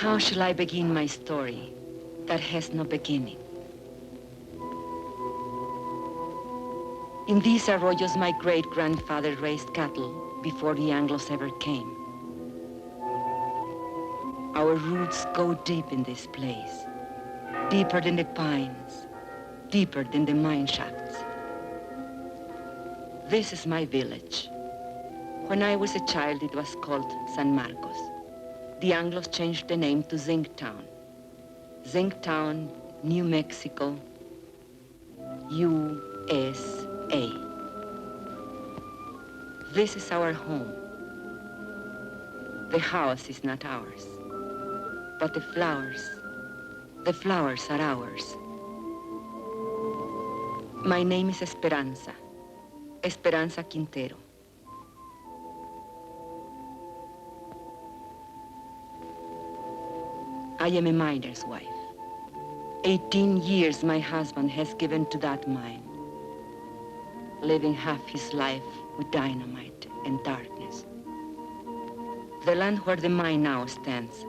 How shall I begin my story that has no beginning? In these arroyos, my great-grandfather raised cattle before the Anglos ever came. Our roots go deep in this place, deeper than the pines, deeper than the mine shafts. This is my village. When I was a child, it was called San Marcos. The Anglos changed the name to Zinc Town. Zinc Town, New Mexico, USA. This is our home. The house is not ours, but the flowers are ours. My name is Esperanza Quintero. I am a miner's wife. 18 years my husband has given to that mine, living half his life with dynamite and darkness. The land where the mine now stands,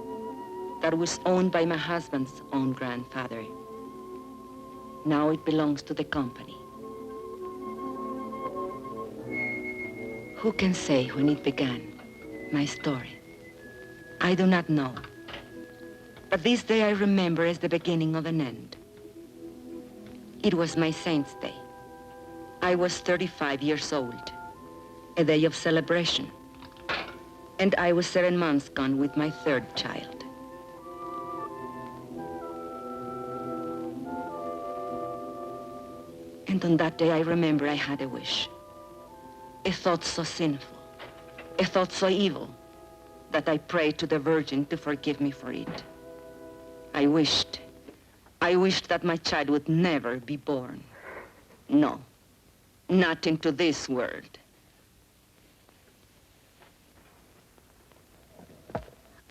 that was owned by my husband's own grandfather, now it belongs to the company. Who can say when it began, my story? I do not know. But this day I remember as the beginning of an end. It was my saint's day. I was 35 years old, a day of celebration. And I was 7 months gone with my third child. And on that day I remember I had a wish. A thought so sinful, a thought so evil, that I prayed to the Virgin to forgive me for it. I wished that my child would never be born. No, not into this world.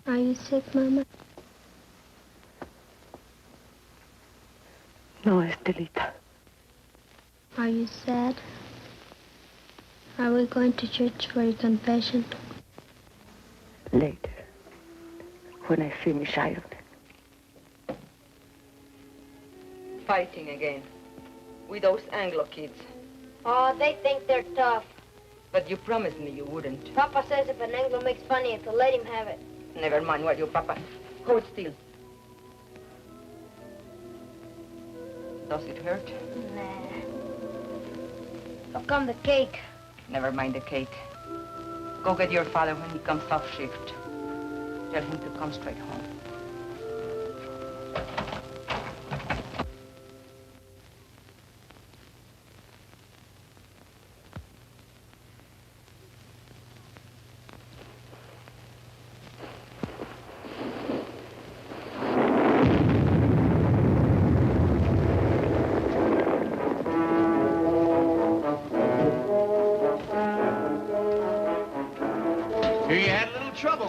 Are you sick, Mama? No, Estelita. Are you sad? Are we going to church for your confession? Later, when I finish ironing. Fighting again, with those Anglo kids. Oh, they think they're tough. But you promised me you wouldn't. Papa says if an Anglo makes fun of you, to let him have it. Never mind what you, Papa. Hold still. Does it hurt? Nah. How come the cake? Never mind the cake. Go get your father when he comes off shift. Tell him to come straight home.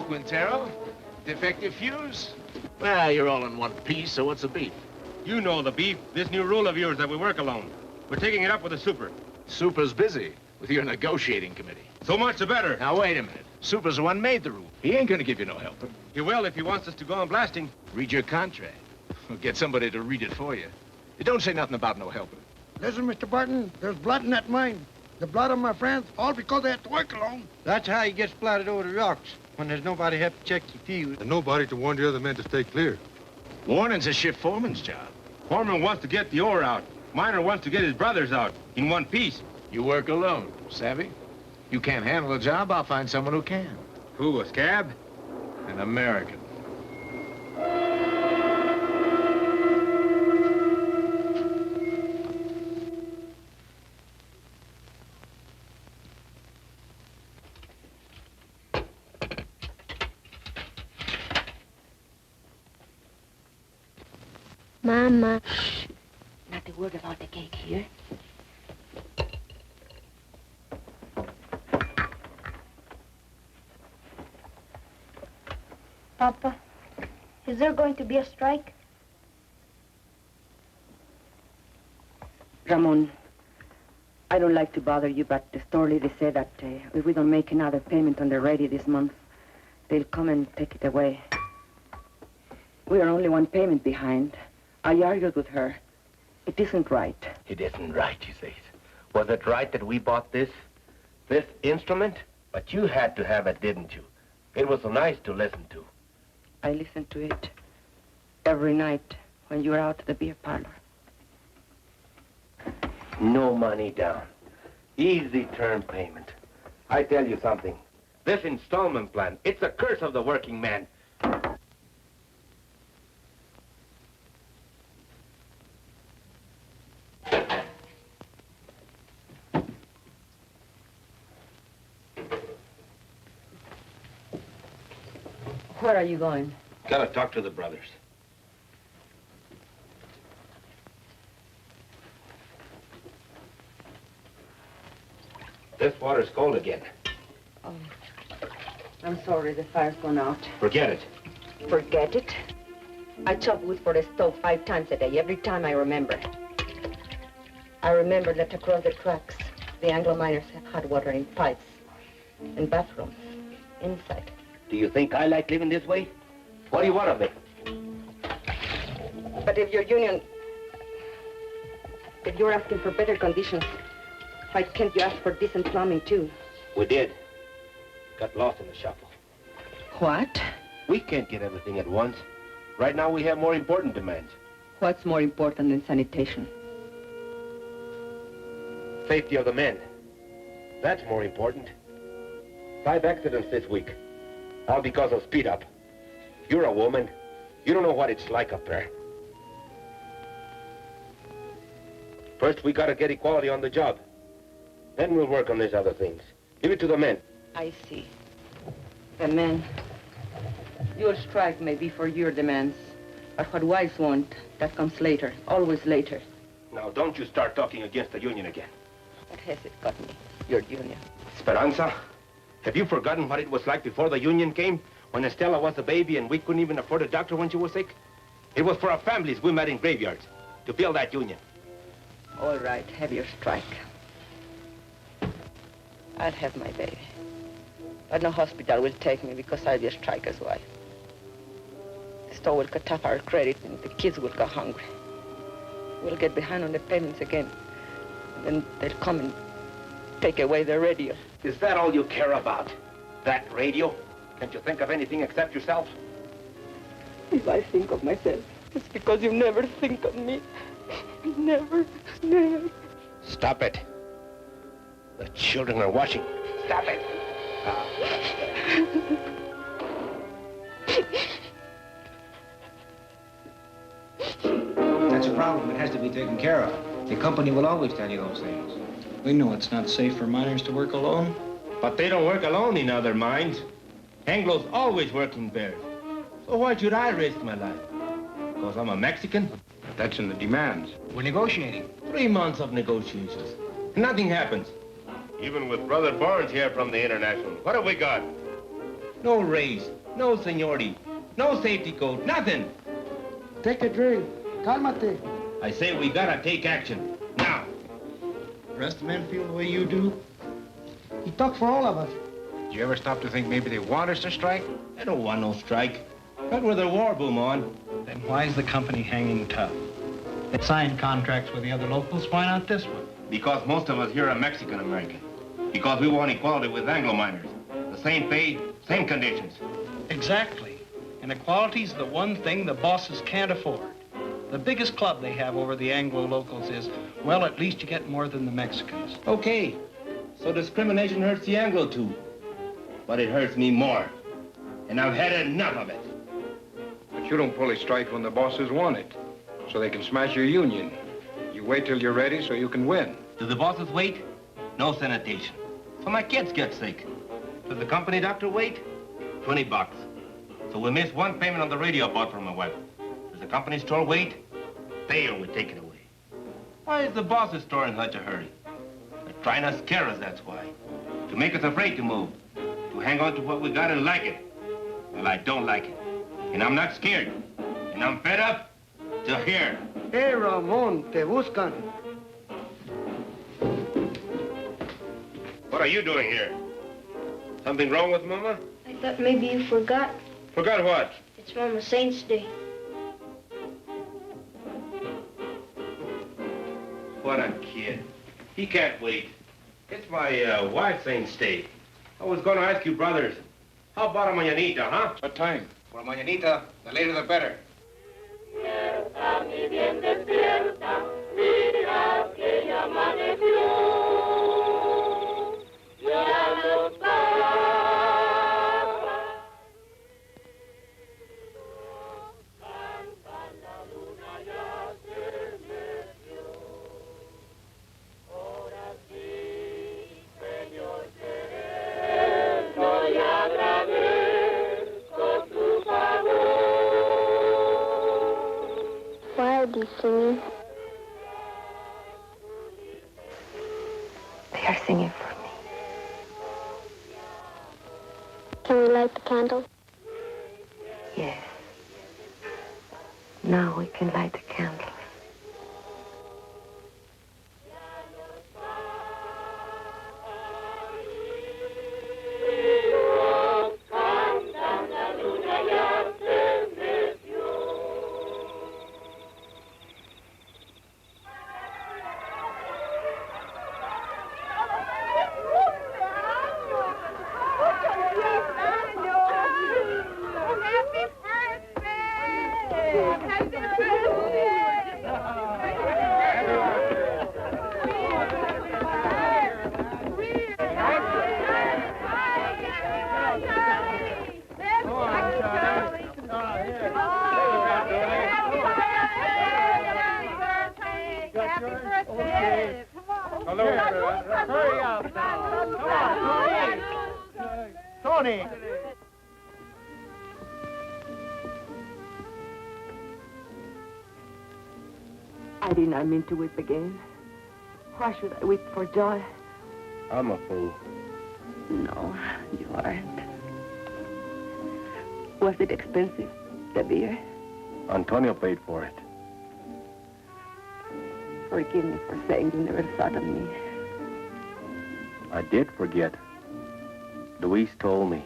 Quintero? Defective fuse? Well, you're all in one piece, so what's the beef? You know the beef. This new rule of yours that we work alone. We're taking it up with the super. Super's busy with your negotiating committee. So much the better. Now, wait a minute. Super's the one made the rule. He ain't gonna give you no helper. He will if he wants us to go on blasting. Read your contract. Get somebody to read it for you. It don't say nothing about no helper. Listen, Mr. Barton, there's blood in that mine. The blood of my friends, all because they had to work alone. That's how he gets splattered over the rocks, when there's nobody help to check the fuse. And nobody to warn the other men to stay clear. Warning's a shift foreman's job. Foreman wants to get the ore out. Miner wants to get his brothers out in one piece. You work alone, savvy? You can't handle the job, I'll find someone who can. Who, a scab? An American. Mama. Shh. Not a word about the cake here. Papa, is there going to be a strike? Ramon, I don't like to bother you, but the store lady said that if we don't make another payment on the radio this month, they'll come and take it away. We are only one payment behind. I argued with her. It isn't right. It isn't right, you say. Was it right that we bought this instrument? But you had to have it, didn't you? It was so nice to listen to. I listened to it every night when you were out at the beer parlor. No money down. Easy term payment. I tell you something. This installment plan, it's a curse of the working man. Where are you going? Gotta talk to the brothers. This water's cold again. Oh, I'm sorry, the fire's gone out. Forget it. Forget it? I chop wood for the stove 5 times a day, every time I remember. I remember that across the tracks, the Anglo miners have hot water in pipes and bathrooms inside. Do you think I like living this way? What do you want of me? But if your union, if you're asking for better conditions, why can't you ask for decent plumbing too? We did. Got lost in the shuffle. What? We can't get everything at once. Right now we have more important demands. What's more important than sanitation? Safety of the men. That's more important. 5 accidents this week. All because of speed up. You're a woman. You don't know what it's like up there. First, we gotta get equality on the job. Then we'll work on these other things. Give it to the men. I see. The men. Your strike may be for your demands, but what wives want, that comes later, always later. Now, don't you start talking against the union again. What has it got me, your union? Esperanza, have you forgotten what it was like before the union came? When Estella was a baby and we couldn't even afford a doctor when she was sick? It was for our families we met in graveyards to build that union. All right, have your strike. I'll have my baby. But no hospital will take me because I'll be a striker's wife. The store will cut off our credit and the kids will go hungry. We'll get behind on the payments again. And then they'll come and take away the radio. Is that all you care about? That radio? Can't you think of anything except yourself? If I think of myself, it's because you never think of me. Never, never. Stop it. The children are watching. Stop it. That's a problem. It has to be taken care of. The company will always tell you those things. We know it's not safe for miners to work alone. But they don't work alone in other mines. Anglos always work in pairs. So why should I risk my life? Because I'm a Mexican? That's in the demands. We're negotiating. 3 months of negotiations. Nothing happens. Even with Brother Barnes here from the International, what have we got? No raise, no seniority, no safety code, nothing. Take a drink. Cálmate. I say we gotta take action, now. The rest of the men feel the way you do? He talked for all of us. Did you ever stop to think maybe they want us to strike? I don't want no strike. Not with a war boom on. Then why is the company hanging tough? They signed contracts with the other locals. Why not this one? Because most of us here are Mexican-American. Because we want equality with Anglo miners. The same pay, same conditions. Exactly. And equality's the one thing the bosses can't afford. The biggest club they have over the Anglo locals is, well, at least you get more than the Mexicans. Okay, so discrimination hurts the Anglo too. But it hurts me more. And I've had enough of it. But you don't pull a strike when the bosses want it, so they can smash your union. You wait till you're ready so you can win. Do the bosses wait? No sanitation. So my kids get sick. Does the company doctor wait? $20. So we miss one payment on the radio I bought for my wife. Does the company store wait? They will take it away. Why is the boss's store in such a hurry? They're trying to scare us, that's why. To make us afraid to move. To hang on to what we got and like it. Well, I don't like it. And I'm not scared. And I'm fed up to here. Hey, Ramon, te buscan. What are you doing here? Something wrong with Mama? I thought maybe you forgot. Forgot what? It's Mama Saint's Day. kid. He can't wait. It's my wife's ain't day. I was going to ask you, brothers, how about a mañanita, huh? What time? For mañanita, the later the better. Why are they singing? They are singing for me. Can we light the candle? Yes. Now we can light the candles. Hurry up now. Come on, Tony. I did not mean to weep again. Why should I weep for joy? I'm a fool. No, you aren't. Was it expensive, the beer? Antonio paid for it. Forgive me for saying you never thought of me. I did forget. Luis told me.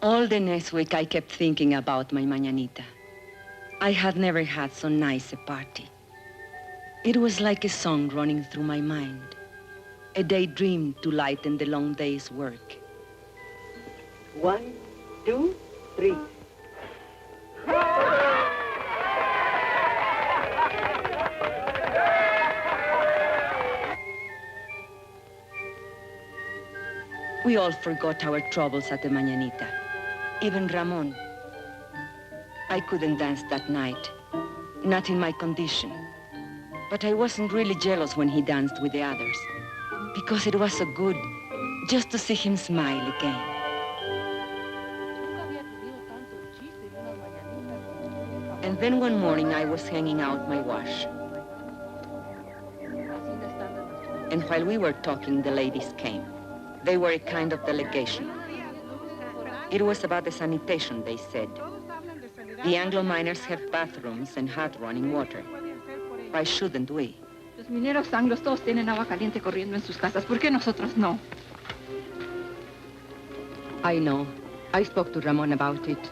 All the next week, I kept thinking about my mañanita. I had never had so nice a party. It was like a song running through my mind, a daydream to lighten the long day's work. 1, 2, 3. We all forgot our troubles at the mañanita. Even Ramon. I couldn't dance that night, not in my condition. But I wasn't really jealous when he danced with the others, because it was so good just to see him smile again. And then one morning I was hanging out my wash. And while we were talking, the ladies came. They were a kind of delegation. It was about the sanitation, they said. The Anglo miners have bathrooms and hot running water. Why shouldn't we? Los mineros anglos todos tienen agua caliente corriendo en sus casas. ¿Por qué nosotros no? I know. I spoke to Ramon about it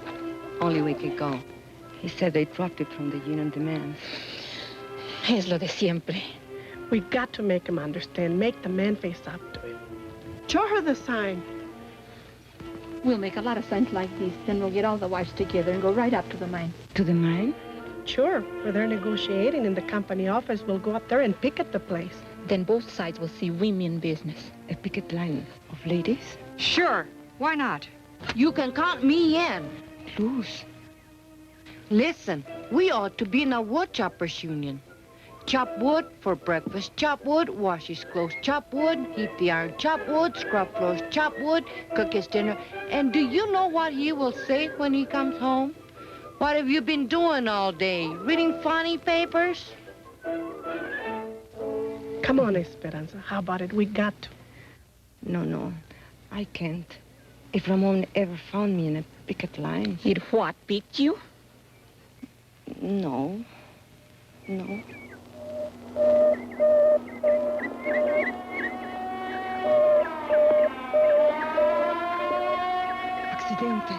only a week ago. He said they dropped it from the union demands. Es lo de siempre. We've got to make him understand. Make the man face up to it. Show her the sign. We'll make a lot of signs like these. Then we'll get all the wives together and go right up to the mine. To the mine? Sure. Where they're negotiating in the company office, we'll go up there and picket the place. Then both sides will see women business. A picket line of ladies? Sure. Why not? You can count me in. Luz. Listen, we ought to be in a wood choppers union. Chop wood for breakfast, chop wood, wash his clothes, chop wood, heat the iron, chop wood, scrub floors, chop wood, cook his dinner. And do you know what he will say when he comes home? What have you been doing all day? Reading funny papers? Come on, Esperanza. How about it? We got to. No, I can't. If Ramon ever found me in a picket line... He'd what, beat you? No. Accidente.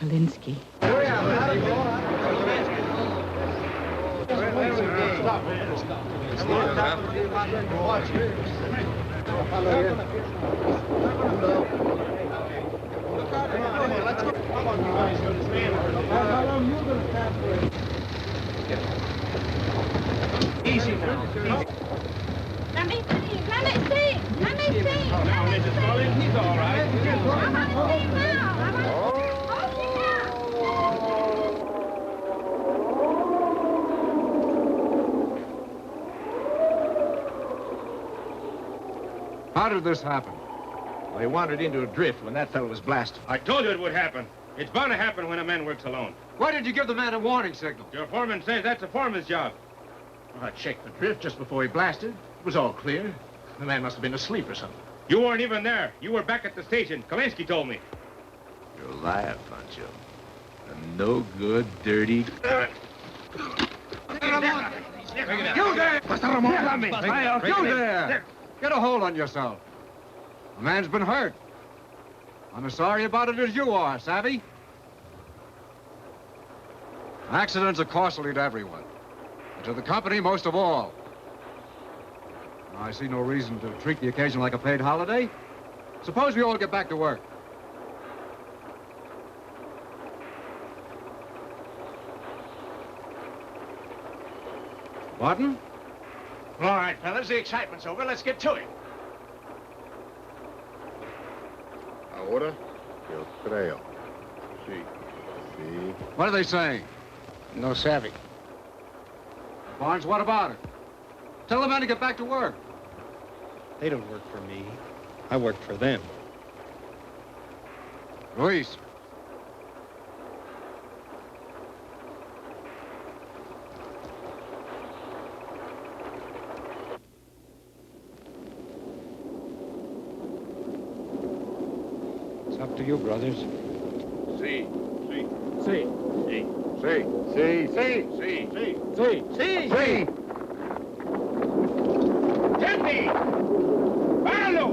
Kalinsky. Easy now. Let me see. Let me see. Let me see. Now, Mrs. Collins, he's all right. I want to see now. I want to see. How did this happen? Well, he wandered into a drift when that fellow was blasted. I told you it would happen. It's bound to happen when a man works alone. Why did you give the man a warning signal? Your foreman says that's a foreman's job. Well, I checked the drift just before he blasted. It was all clear. The man must have been asleep or something. You weren't even there. You were back at the station. Kalinsky told me. You're a liar, Pancho. A no good, dirty... You there! You there! Get a hold on yourself. The man's been hurt. I'm as sorry about it as you are, savvy? Accidents are costly to everyone, and to the company most of all. I see no reason to treat the occasion like a paid holiday. Suppose we all get back to work. Martin? All right, fellas, the excitement's over. Let's get to it. Ahora, yo creo. Sí. Sí. What are they saying? No sabe. Barnes, what about it? Tell the men to get back to work. They don't work for me. I work for them. Luis. It's up to you, brothers. Sí. Sí. See. Sí. Sí. Sí. Sí. Sí. See. Sí. Sí. ¡Gente! ¡Páralo!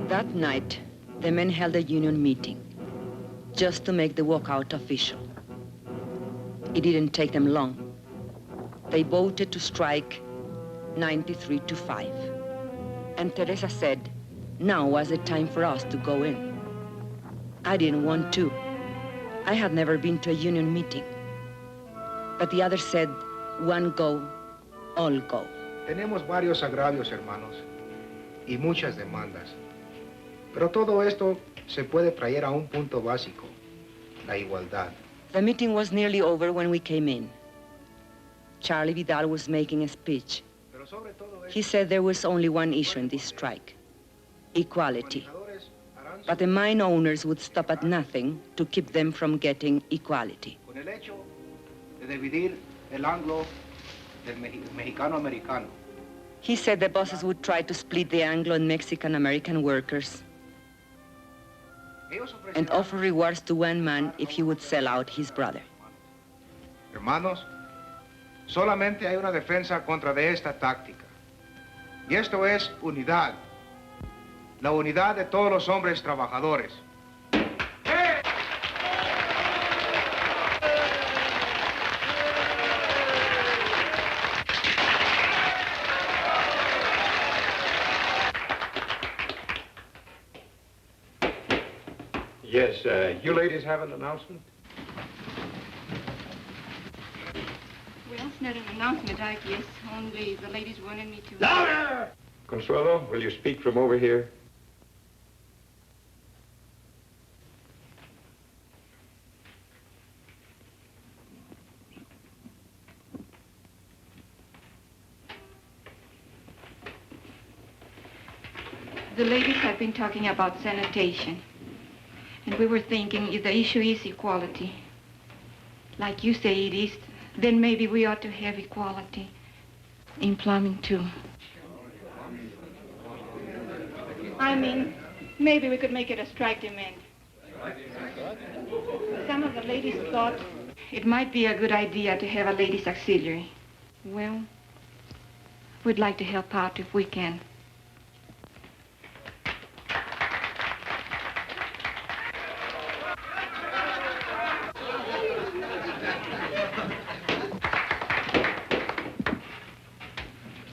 That night, the men held a union meeting just to make the walkout official. It didn't take them long. They voted to strike 93-5. And Teresa said, now was the time for us to go in. I didn't want to. I had never been to a union meeting. But the others said, one go, all go. Tenemos varios agravios, hermanos, y muchas demandas. Pero todo esto se puede traer a un punto básico, la igualdad. The meeting was nearly over when we came in. Charlie Vidal was making a speech. He said there was only one issue in this strike, equality. But the mine owners would stop at nothing to keep them from getting equality. Con el hecho de dividir el anglo del mexicano-americano. He said the bosses would try to split the Anglo and Mexican-American workers and offer rewards to one man if he would sell out his brother. Hermanos, solamente hay una defensa contra de esta táctica. Y esto es unidad. La unidad de todos los hombres trabajadores. Yes, you ladies have an announcement? Well, it's not an announcement, I guess. Only the ladies wanted me to... Louder! Consuelo, will you speak from over here? The ladies have been talking about sanitation. And we were thinking if the issue is equality, like you say it is, then maybe we ought to have equality in plumbing too. I mean, maybe we could make it a strike demand. Some of the ladies thought it might be a good idea to have a ladies' auxiliary. Well, we'd like to help out if we can.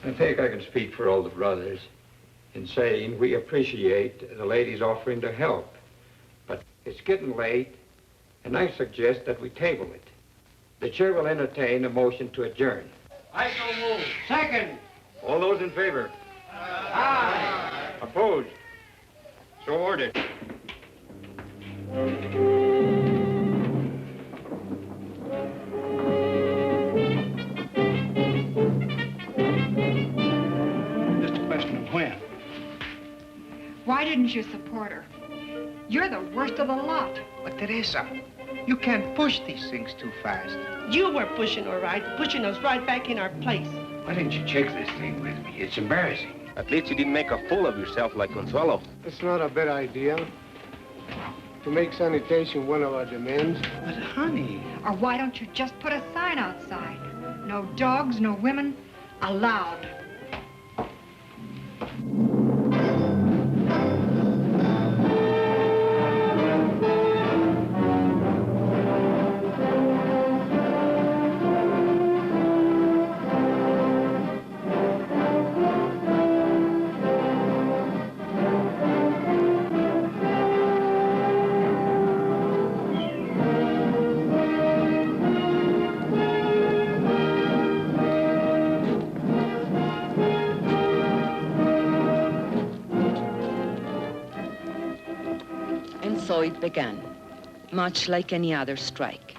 I think I can speak for all the brothers in saying we appreciate the ladies offering to help. But it's getting late, and I suggest that we table it. The chair will entertain a motion to adjourn. I so move. Second. All those in favor? Aye. Opposed? So ordered. Just a question of when. Why didn't you support her? You're the worst of the lot. But Teresa, you can't push these things too fast. You were pushing her right, pushing us right back in our place. Why didn't you check this thing with me? It's embarrassing. At least you didn't make a fool of yourself like Consuelo. It's not a bad idea to make sanitation one of our demands. But honey... Or why don't you just put a sign outside? No dogs, no women, allowed. So it began, much like any other strike.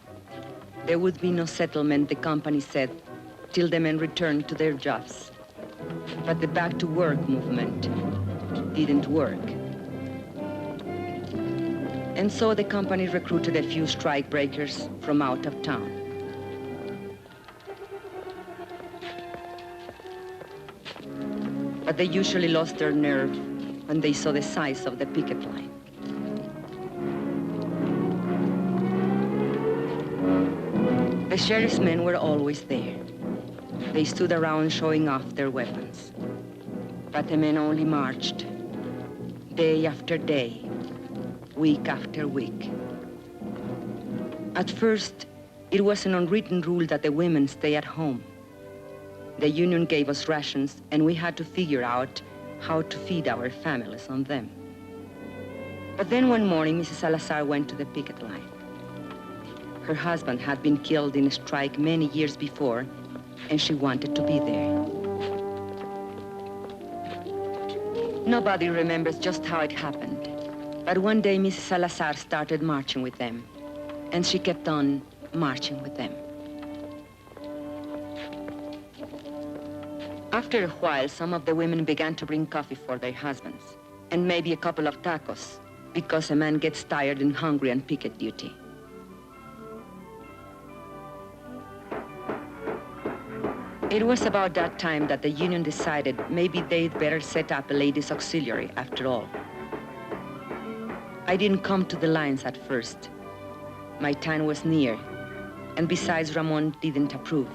There would be no settlement, the company said, till the men returned to their jobs. But the back-to-work movement didn't work. And so the company recruited a few strikebreakers from out of town. But they usually lost their nerve when they saw the size of the picket line. The sheriff's men were always there. They stood around showing off their weapons. But the men only marched, day after day, week after week. At first, it was an unwritten rule that the women stay at home. The union gave us rations, and we had to figure out how to feed our families on them. But then one morning, Mrs. Salazar went to the picket line. Her husband had been killed in a strike many years before, and she wanted to be there. Nobody remembers just how it happened, but one day Mrs. Salazar started marching with them, and she kept on marching with them. After a while, some of the women began to bring coffee for their husbands, and maybe a couple of tacos, because a man gets tired and hungry on picket duty. It was about that time that the union decided maybe they'd better set up a ladies' auxiliary after all. I didn't come to the lines at first. My time was near, and besides, Ramon didn't approve.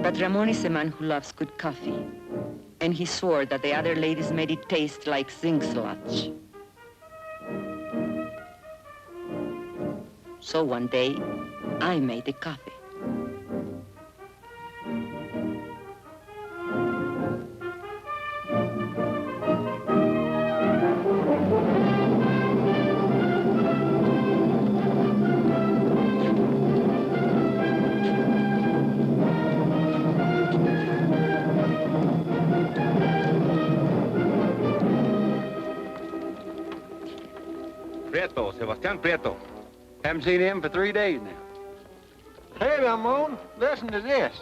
But Ramon is a man who loves good coffee, and he swore that the other ladies made it taste like zinc sludge. So one day, I made the coffee. Prieto, Sebastian Prieto. Haven't seen him for 3 days now. Hey, Ramon, listen to this.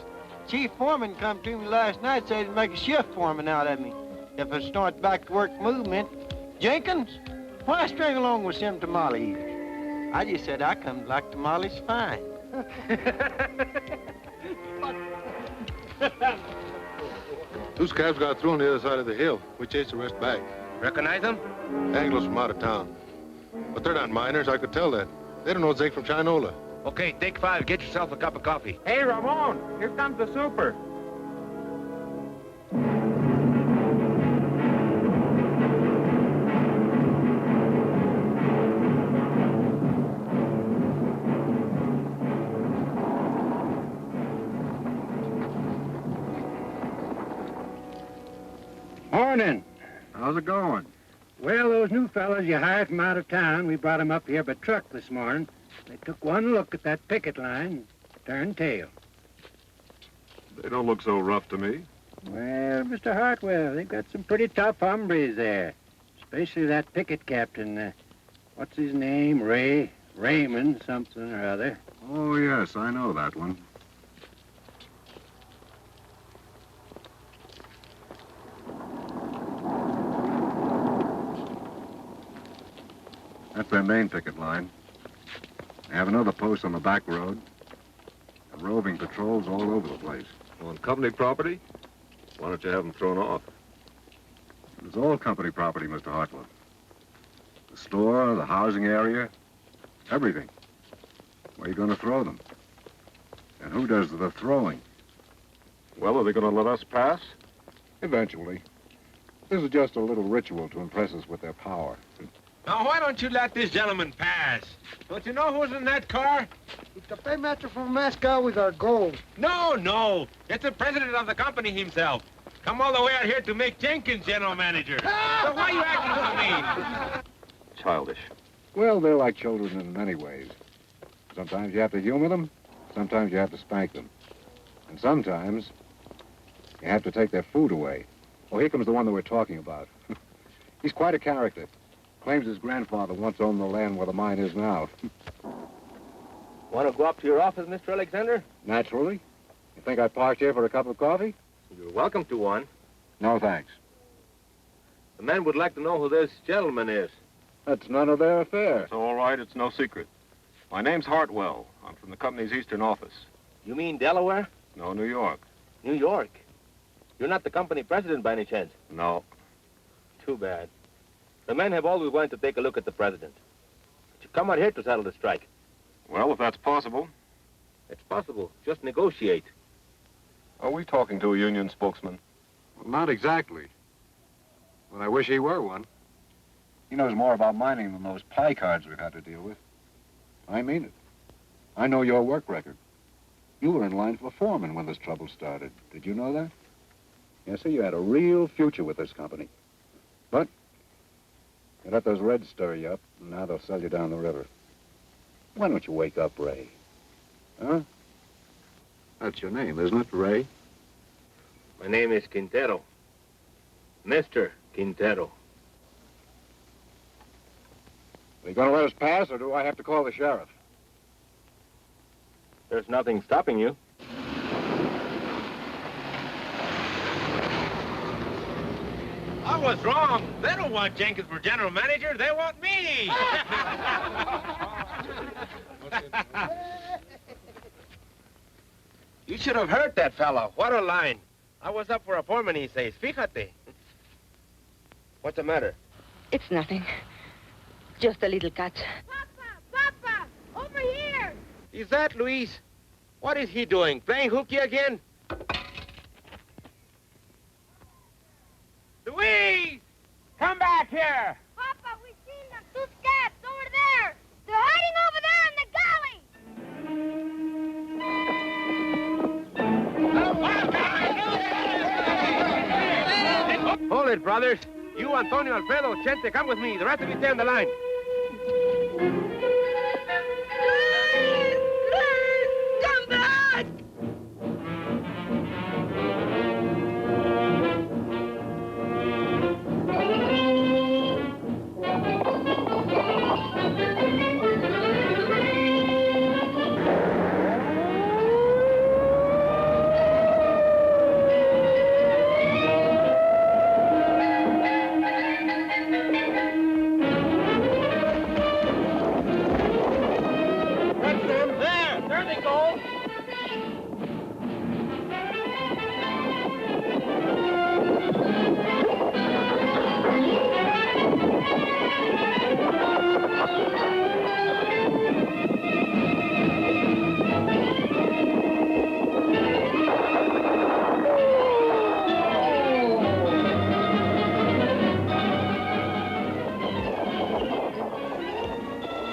chief foreman come to me last night, said he'd make a shift foreman out of me if I start back to work movement. Jenkins, why string along with some tamale eaters? I just said I come to like tamales fine. Two scabs got through on the other side of the hill. We chased the rest back. Recognize them? Anglos from out of town. But they're not miners, I could tell that. They don't know Zinc from Chinola. Okay, take 5. Get yourself a cup of coffee. Hey, Ramon, here comes the super. Morning. How's it going? Well, those new fellas you hired from out of town, we brought them up here by truck this morning. They took one look at that picket line, turned tail. They don't look so rough to me. Well, Mr. Hartwell, they've got some pretty tough hombres there. Especially that picket captain, what's his name? Raymond something or other. Oh, yes, I know that one. That's their main picket line. They have another post on the back road. And roving patrols all over the place. On company property? Why don't you have them thrown off? It's all company property, Mr. Hartwell. The store, the housing area, everything. Where are you going to throw them? And who does the throwing? Well, are they going to let us pass? Eventually. This is just a little ritual to impress us with their power. Now, why don't you let this gentleman pass? Don't you know who's in that car? It's the paymaster from Moscow with our gold. No. It's the president of the company himself. Come all the way out here to make Jenkins general manager. So why are you acting so mean? Childish. Well, they're like children in many ways. Sometimes you have to humor them, sometimes you have to spank them. And sometimes you have to take their food away. Oh, here comes the one that we're talking about. He's quite a character. Claims his grandfather once owned the land where the mine is now. Want to go up to your office, Mr. Alexander? Naturally. You think I parked here for a cup of coffee? You're welcome to one. No, thanks. The man would like to know who this gentleman is. That's none of their affair. It's all right. It's no secret. My name's Hartwell. I'm from the company's eastern office. You mean Delaware? No, New York. New York? You're not the company president by any chance? No. Too bad. The men have always wanted to take a look at the president. But you come out here to settle the strike. Well, if that's possible. It's possible. Just negotiate. Are we talking to a union spokesman? Well, not exactly. But I wish he were one. He knows more about mining than those pie cards we've had to deal with. I mean it. I know your work record. You were in line for foreman when this trouble started. Did you know that? Yes, sir, you had a real future with this company. But you let those Reds stir you up, and now they'll sell you down the river. Why don't you wake up, Ray? Huh? That's your name, isn't it, Ray? My name is Quintero. Mr. Quintero. Are you going to let us pass, or do I have to call the sheriff? There's nothing stopping you. I was wrong. They don't want Jenkins for general manager. They want me. You should have heard that fella. What a line. I was up for a foreman, he says. Fíjate. What's the matter? It's nothing. Just a little cut. Papa, over here. Is that Luis? What is he doing? Playing hooky again? Luis! Come back here! Papa, we've seen them. Two scabs over there. They're hiding over there in the gully. Hold it, brothers. You, Antonio, Alfredo, Chente, come with me. The rest of you stay on the line. Come back!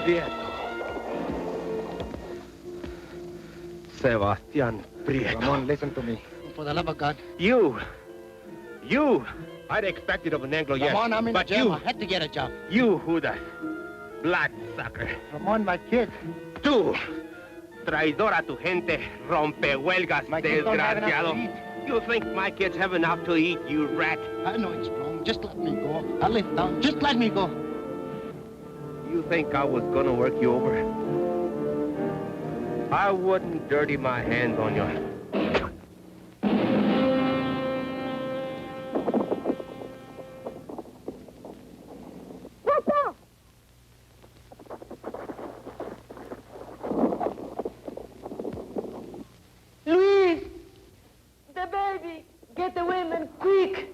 Prieto. Sebastian Prieto. Ramon, listen to me. For the love of God. You! I'd expect it of an Anglo, yes. Ramon, I'm in but jail. you, I had to get a job. You, Judas. Bloodsucker. Ramon, my kid. Tú, traidor a tu gente, rompehuelgas, desgraciado. You think my kids have enough to eat, you rat? I know it's wrong. Just let me go. I'll live down. Just let me go. You think I was gonna work you over? I wouldn't dirty my hands on you. Luis! The baby! Get the women, quick!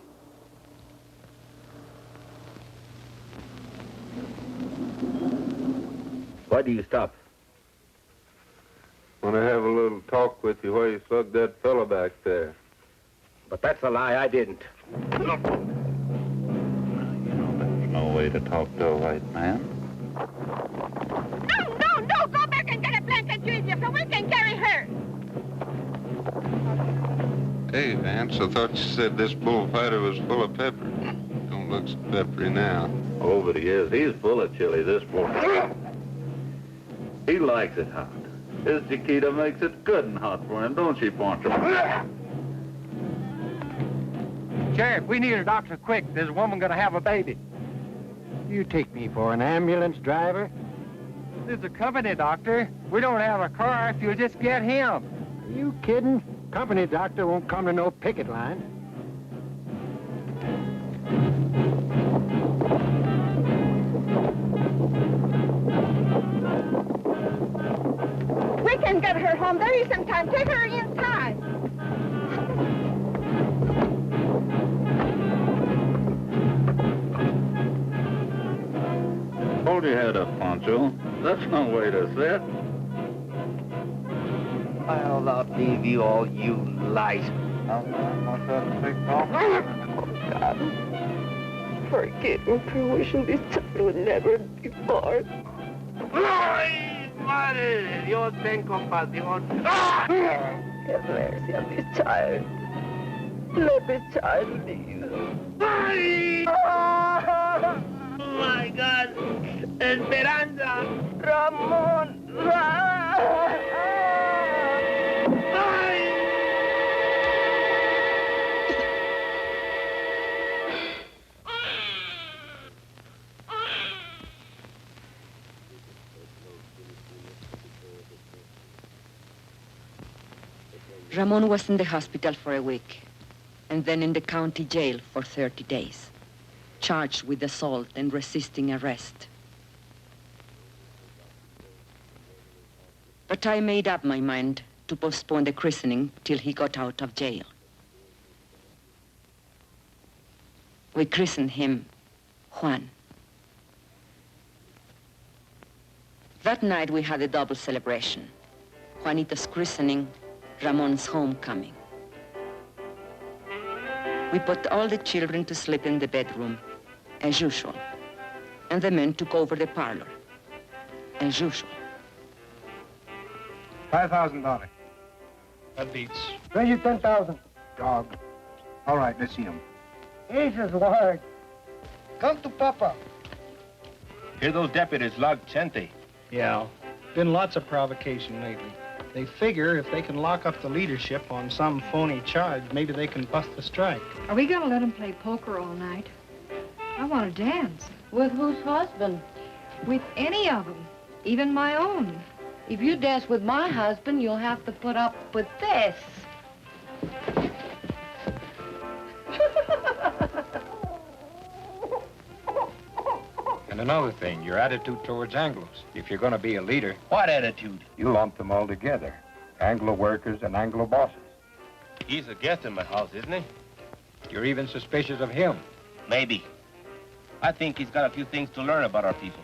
Why do you stop? Want to have a little talk with you while you slugged that fella back there. But that's a lie, I didn't. No way to talk to a white man. No! Go back and get a blanket, Julia, so we can carry her. Hey, Vance, I thought you said this bullfighter was full of pepper. Don't look so peppery now. Oh, but he is. He's full of chili, this boy. He likes it hot. His Chiquita makes it good and hot for him, don't she, Poncho? Sheriff, we need a doctor quick. There's a woman gonna have a baby. You take me for an ambulance driver? This is a company doctor. We don't have a car if you'll just get him. Are you kidding? Company doctor won't come to no picket line. We can get her home. There isn't time. Take her inside. Hold your head up, Poncho. That's no way to sit. I'll outlive you all, you lies. Oh, God. Forgive me for wishing this child would never be born. ¡Ay, madre de Dios, ten compasión! Have mercy on this child. Let this child live. ¡Ay! Oh, my God! ¡Esperanza! Ramon! Ramon was in the hospital for a week, and then in the county jail for 30 days, charged with assault and resisting arrest. But I made up my mind to postpone the christening till he got out of jail. We christened him Juan. That night we had a double celebration. Juanita's christening, Ramon's homecoming. We put all the children to sleep in the bedroom, as usual, and the men took over the parlor, as usual. $5,000. That beats. Raise you 10,000. Dog. All right, let's see him. Jesus, word. Come to Papa. Here those deputies logged Chente. Yeah, been lots of provocation lately. They figure if they can lock up the leadership on some phony charge, maybe they can bust the strike. Are we gonna let them play poker all night? I want to dance. With whose husband? With any of them, even my own. If you dance with my husband, you'll have to put up with this. And another thing, your attitude towards Anglos. If you're going to be a leader... What attitude? You lump them all together. Anglo workers and Anglo bosses. He's a guest in my house, isn't he? You're even suspicious of him. Maybe. I think he's got a few things to learn about our people.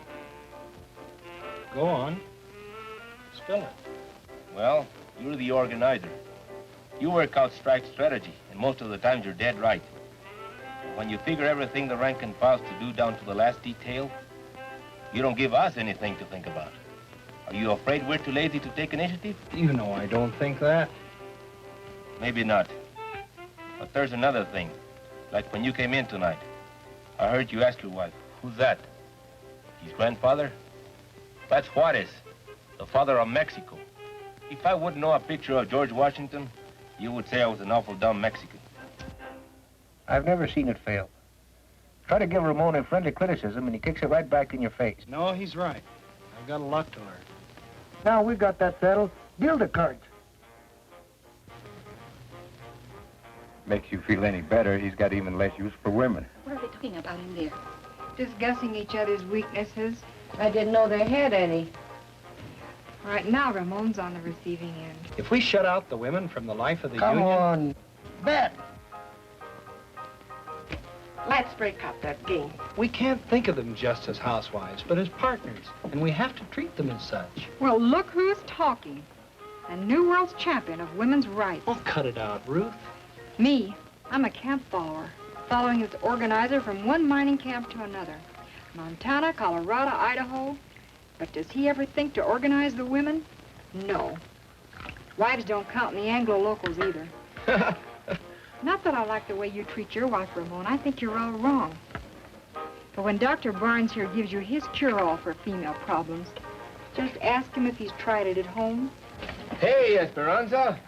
Go on. Spill it. Well, you're the organizer. You work out strike strategy, and most of the times you're dead right. When you figure everything the rank and file's to do down to the last detail, You don't give us anything to think about. Are you afraid we're too lazy to take initiative? You know I don't think that. Maybe not. But there's another thing. Like when you came in tonight, I heard you ask your wife, who's that? His grandfather? That's Juarez, the father of Mexico. If I wouldn't know a picture of George Washington, you would say I was an awful dumb Mexican. I've never seen it fail. Try to give Ramon a friendly criticism, and he kicks it right back in your face. No, he's right. I've got a lot to learn. Now we've got that settled. Deal the cards. Makes you feel any better, he's got even less use for women. What are they talking about in there? Discussing each other's weaknesses. I didn't know they had any. Right now, Ramon's on the receiving end. If we shut out the women from the life of the Come union... on. Bet. Let's break up that game. We can't think of them just as housewives, but as partners. And we have to treat them as such. Well, look who's talking. A new world's champion of women's rights. Oh, cut it out, Ruth. Me, I'm a camp follower, following its organizer from one mining camp to another. Montana, Colorado, Idaho. But does he ever think to organize the women? No. Wives don't count in the Anglo-locals either. Not that I like the way you treat your wife, Ramon. I think you're all wrong. But when Dr. Barnes here gives you his cure-all for female problems, just ask him if he's tried it at home. Hey, Esperanza.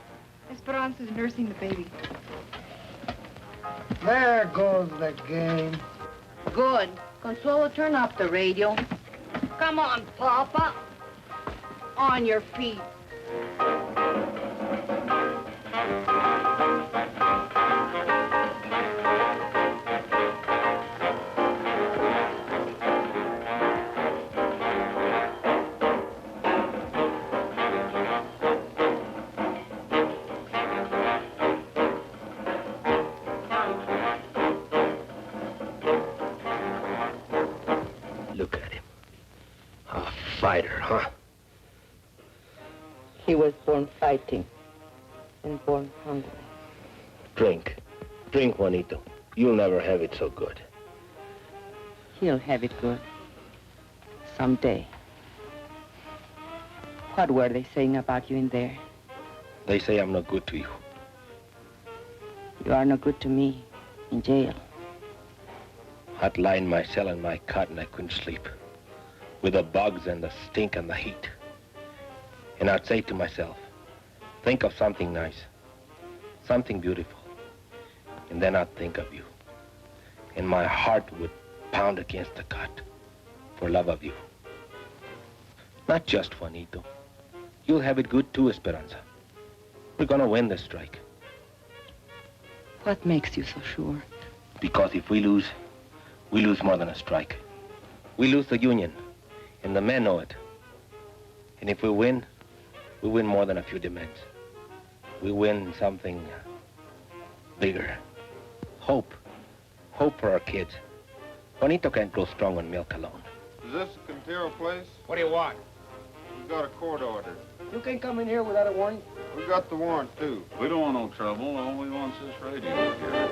Esperanza's nursing the baby. There goes the game. Good. Consuelo, turn up the radio. Come on, Papa. On your feet. Look at him. A fighter, huh? He was born fighting and born hungry. Drink. Drink, Juanito. You'll never have it so good. He'll have it good. Someday. What were they saying about you in there? They say I'm no good to you. You are no good to me in jail. I'd lie in my cell in my cot and I couldn't sleep. With the bugs and the stink and the heat. And I'd say to myself, think of something nice, something beautiful. And then I'd think of you. And my heart would pound against the cot for love of you. Not just Juanito. You'll have it good too, Esperanza. We're gonna win this strike. What makes you so sure? Because if we lose more than a strike. We lose the union, and the men know it. And if we win more than a few demands. We win something bigger. Hope. Hope for our kids. Juanito can't grow strong on milk alone. Is this the Quintero place? What do you want? We got a court order. You can't come in here without a warrant. We got the warrant, too. We don't want no trouble. All we want's this radio here.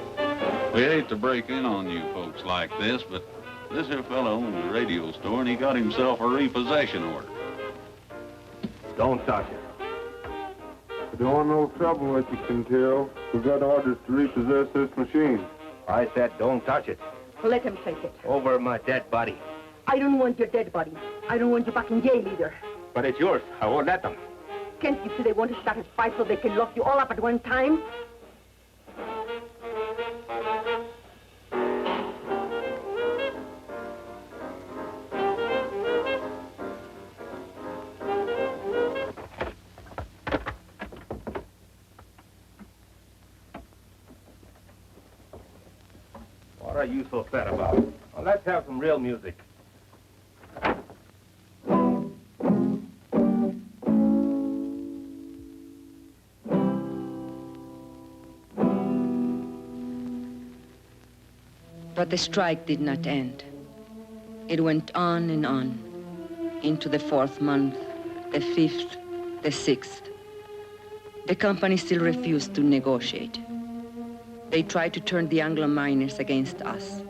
We hate to break in on you folks like this, but this here fella owns a radio store, and he got himself a repossession order. Don't touch it. I don't want no trouble with you, Quintero. We got orders to repossess this machine. I said don't touch it. Let him take it. Over my dead body. I don't want your dead body. I don't want you back in jail either. But it's yours. I won't let them. Can't you see they want to start a fight so they can lock you all up at one time? What are you so sad about? Well, let's have some real music. But the strike did not end. It went on and on, into the 4th month, the 5th, the 6th. The company still refused to negotiate. They tried to turn the Anglo miners against us.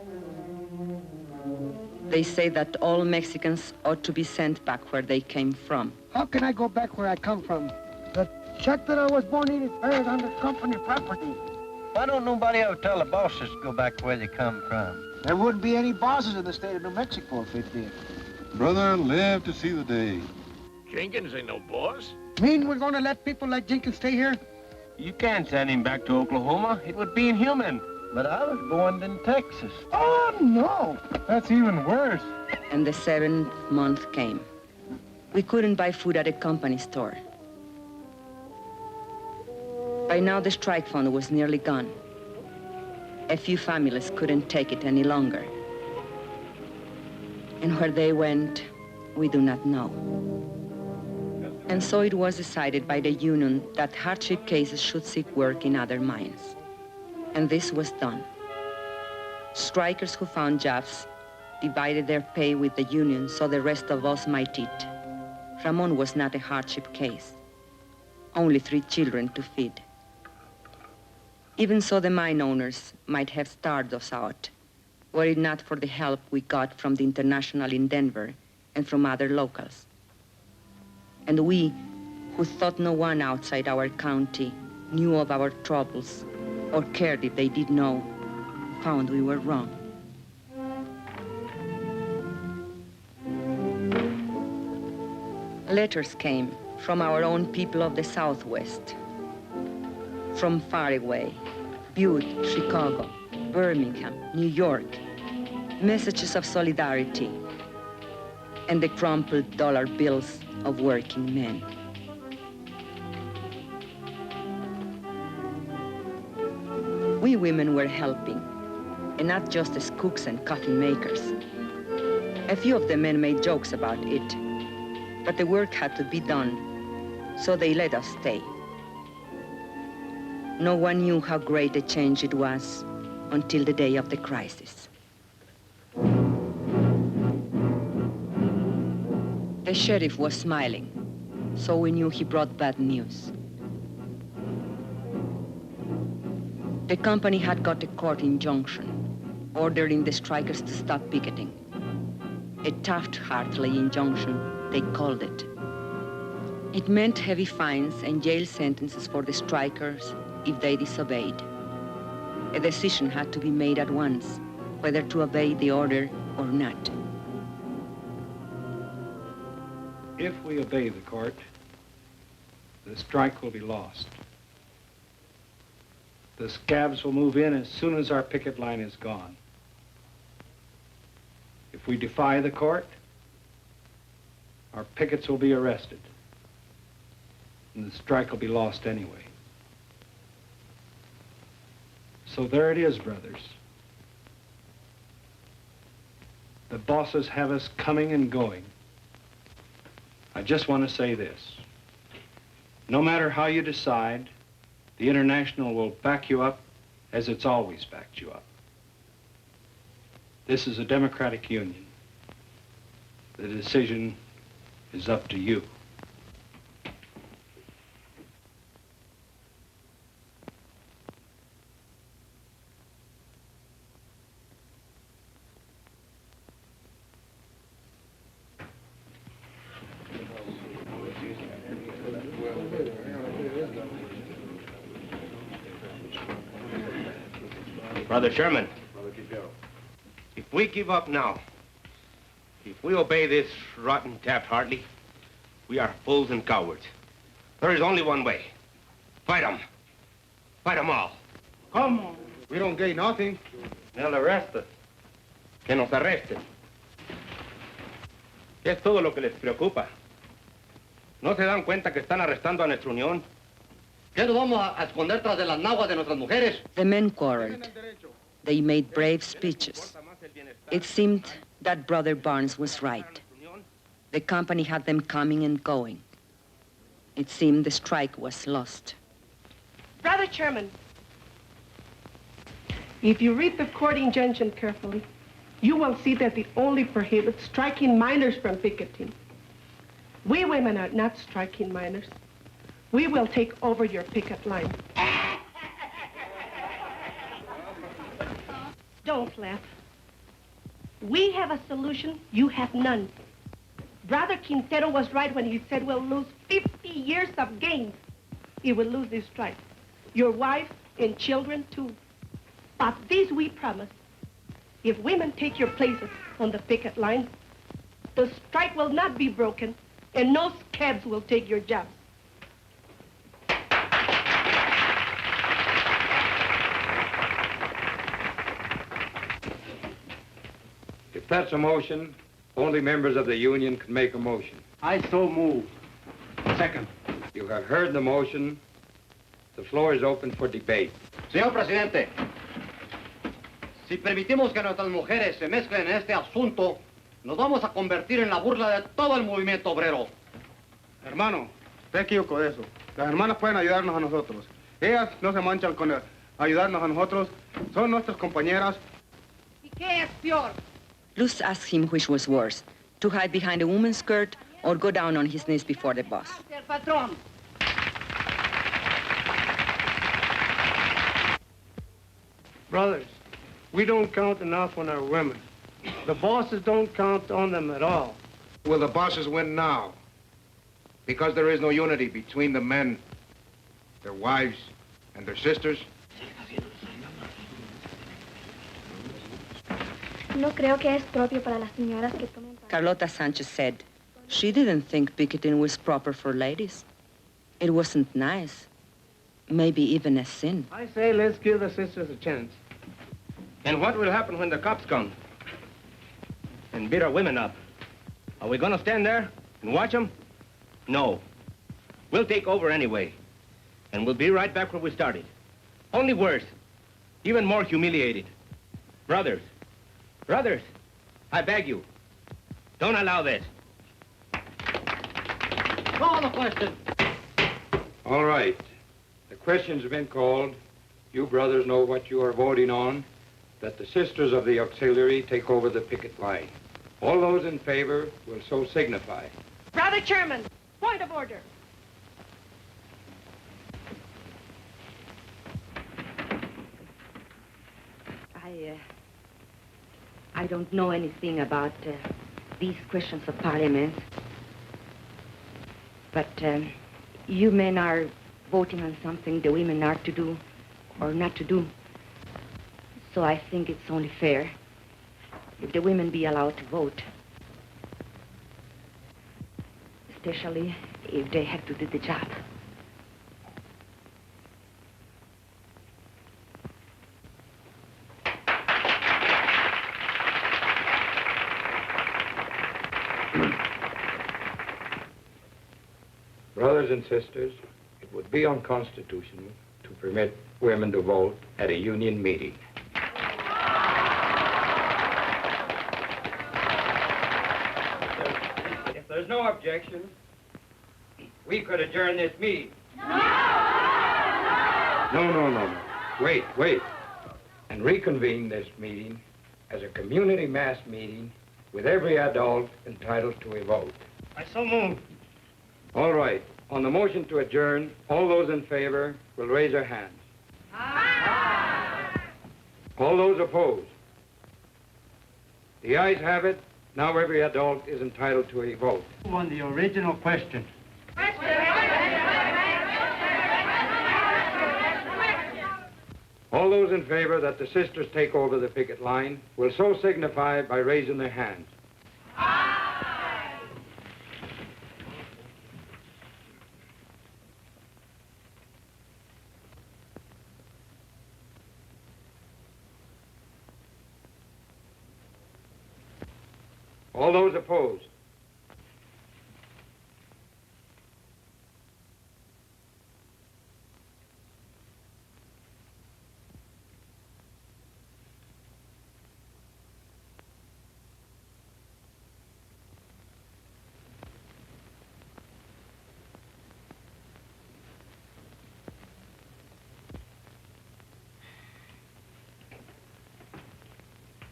They say that all Mexicans ought to be sent back where they came from. How can I go back where I come from? The shack that I was born in is buried under company property. Why don't nobody ever tell the bosses to go back where they come from? There wouldn't be any bosses in the state of New Mexico if it did. Brother, live to see the day. Jenkins ain't no boss. Mean we're gonna let people like Jenkins stay here? You can't send him back to Oklahoma. It would be inhuman. But I was born in Texas. Oh, no. That's even worse. And the 7th month came. We couldn't buy food at a company store. By now, the strike fund was nearly gone. A few families couldn't take it any longer. And where they went, we do not know. And so it was decided by the union that hardship cases should seek work in other mines. And this was done. Strikers who found jobs divided their pay with the union so the rest of us might eat. Ramon was not a hardship case. Only 3 children to feed. Even so, the mine owners might have starved us out, were it not for the help we got from the International in Denver and from other locals. And we, who thought no one outside our county knew of our troubles or cared if they did know, found we were wrong. Letters came from our own people of the Southwest, from far away, Butte, Chicago, Birmingham, New York, messages of solidarity, and the crumpled dollar bills of working men. We women were helping, and not just as cooks and coffee makers. A few of the men made jokes about it, but the work had to be done, so they let us stay. No one knew how great a change it was until the day of the crisis. The sheriff was smiling, so we knew he brought bad news. The company had got a court injunction ordering the strikers to stop picketing. A Taft-Hartley injunction, they called it. It meant heavy fines and jail sentences for the strikers if they disobeyed. A decision had to be made at once, whether to obey the order or not. If we obey the court, the strike will be lost. The scabs will move in as soon as our picket line is gone. If we defy the court, our pickets will be arrested, and the strike will be lost anyway. So there it is, brothers. The bosses have us coming and going. I just want to say this. No matter how you decide, the International will back you up as it's always backed you up. This is a democratic union. The decision is up to you. Brother Sherman, if we give up now, if we obey this rotten Taft-Hartley, we are fools and cowards. There is only one way. Fight them. Fight them all. Come on. We don't gain nothing. They'll arrest us. Que nos arresten. Es todo lo que les preocupa. ¿No se dan cuenta que están arrestando a nuestra unión? ¿Qué nos vamos a esconder tras de las naguas de nuestras mujeres? The men quarreled. They made brave speeches. It seemed that Brother Barnes was right. The company had them coming and going. It seemed the strike was lost. Brother Chairman, if you read the court injunction carefully, you will see that it only prohibits striking minors from picketing. We women are not striking minors. We will take over your picket line. Don't laugh. We have a solution, you have none. Brother Quintero was right when he said we'll lose 50 years of gains. He will lose this strike. Your wife and children, too. But this we promise. If women take your places on the picket line, the strike will not be broken, and no scabs will take your jobs. If that's a motion, only members of the union can make a motion. I so move. Second. You have heard the motion. The floor is open for debate. Señor Presidente, si permitimos que nuestras mujeres se mezclen en este asunto, nos vamos a convertir en la burla de todo el movimiento obrero. Hermano, usted equivocó de eso. Las hermanas pueden ayudarnos a nosotros. Ellas no se manchan con ayudarnos a nosotros. Son nuestras compañeras. ¿Y qué es peor? Luz asked him which was worse, to hide behind a woman's skirt or go down on his knees before the boss. El patrón. Brothers, we don't count enough on our women. The bosses don't count on them at all. Will the bosses win now? Because there is no unity between the men, their wives, and their sisters? No creo que es propio para las señoras que tomen parte. Carlota Sanchez said she didn't think picketing was proper for ladies. It wasn't nice. Maybe even a sin. I say let's give the sisters a chance. And what will happen when the cops come and beat our women up? Are we going to stand there and watch them? No. We'll take over anyway. And we'll be right back where we started. Only worse. Even more humiliated. Brothers, I beg you, don't allow this. Call the question. All right. The question's been called. You brothers know what you are voting on, that the sisters of the auxiliary take over the picket line. All those in favor will so signify. Brother Chairman, point of order. I don't know anything about these questions of parliament, but you men are voting on something the women are to do or not to do. So I think it's only fair if the women be allowed to vote, especially if they have to do the job. Brothers and sisters, it would be unconstitutional to permit women to vote at a union meeting. If there's no objection, we could adjourn this meeting. No. Wait. And reconvene this meeting as a community mass meeting with every adult entitled to a vote. I so move. All right. On the motion to adjourn, all those in favor will raise their hands. Aye. All those opposed? The ayes have it. Now every adult is entitled to a vote. On the original question. All those in favor that the sisters take over the picket line will so signify by raising their hands. All those opposed?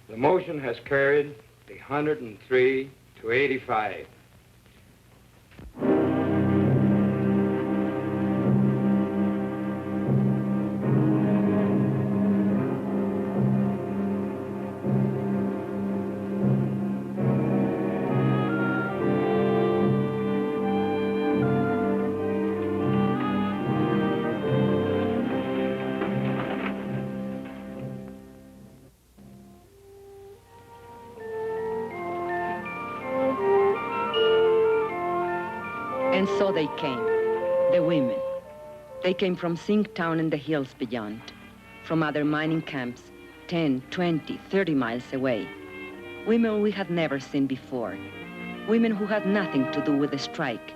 The motion has carried 103 to 85. And so they came, the women. They came from Zinc town and the hills beyond, from other mining camps, 10, 20, 30 miles away. Women we had never seen before. Women who had nothing to do with the strike.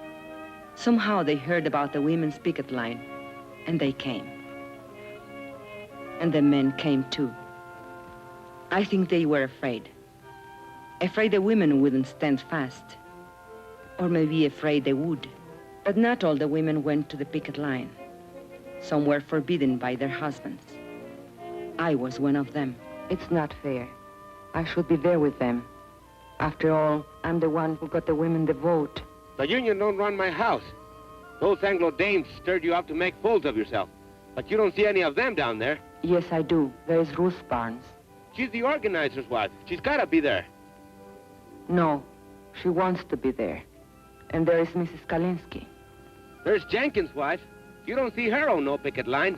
Somehow they heard about the women's picket line, and they came. And the men came too. I think they were afraid. Afraid the women wouldn't stand fast. Or maybe afraid they would. But not all the women went to the picket line. Some were forbidden by their husbands. I was one of them. It's not fair. I should be there with them. After all, I'm the one who got the women the vote. The union don't run my house. Those Anglo-Danes stirred you up to make fools of yourself. But you don't see any of them down there. Yes, I do. There is Ruth Barnes. She's the organizer's wife. She's gotta be there. No, she wants to be there. And there is Mrs. Kalinsky. There's Jenkins' wife. You don't see her on no picket line.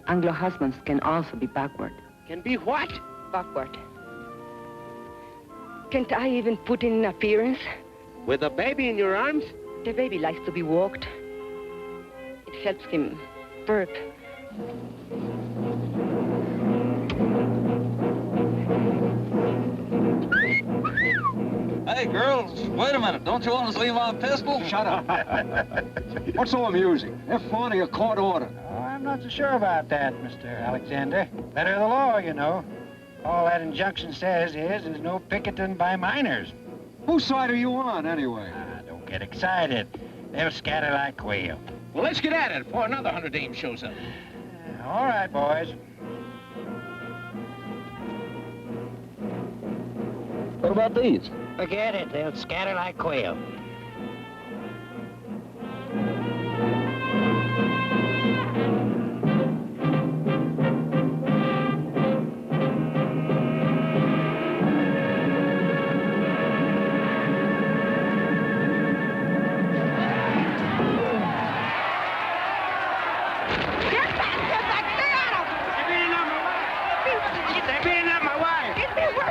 Anglo husbands can also be backward. Can be what? Backward. Can't I even put in an appearance? With a baby in your arms? The baby likes to be walked. It helps him burp. Hey, girls, wait a minute. Don't you want to see my pistol? Shut up. What's so amusing? They're fawning a court order. Oh, I'm not so sure about that, Mr. Alexander. Better the law, you know. All that injunction says is there's no picketing by miners. Whose side are you on, anyway? Don't get excited. They'll scatter like quail. Well, let's get at it before another 100 dames shows up. All right, boys. What about these? Forget it. They'll scatter like quail.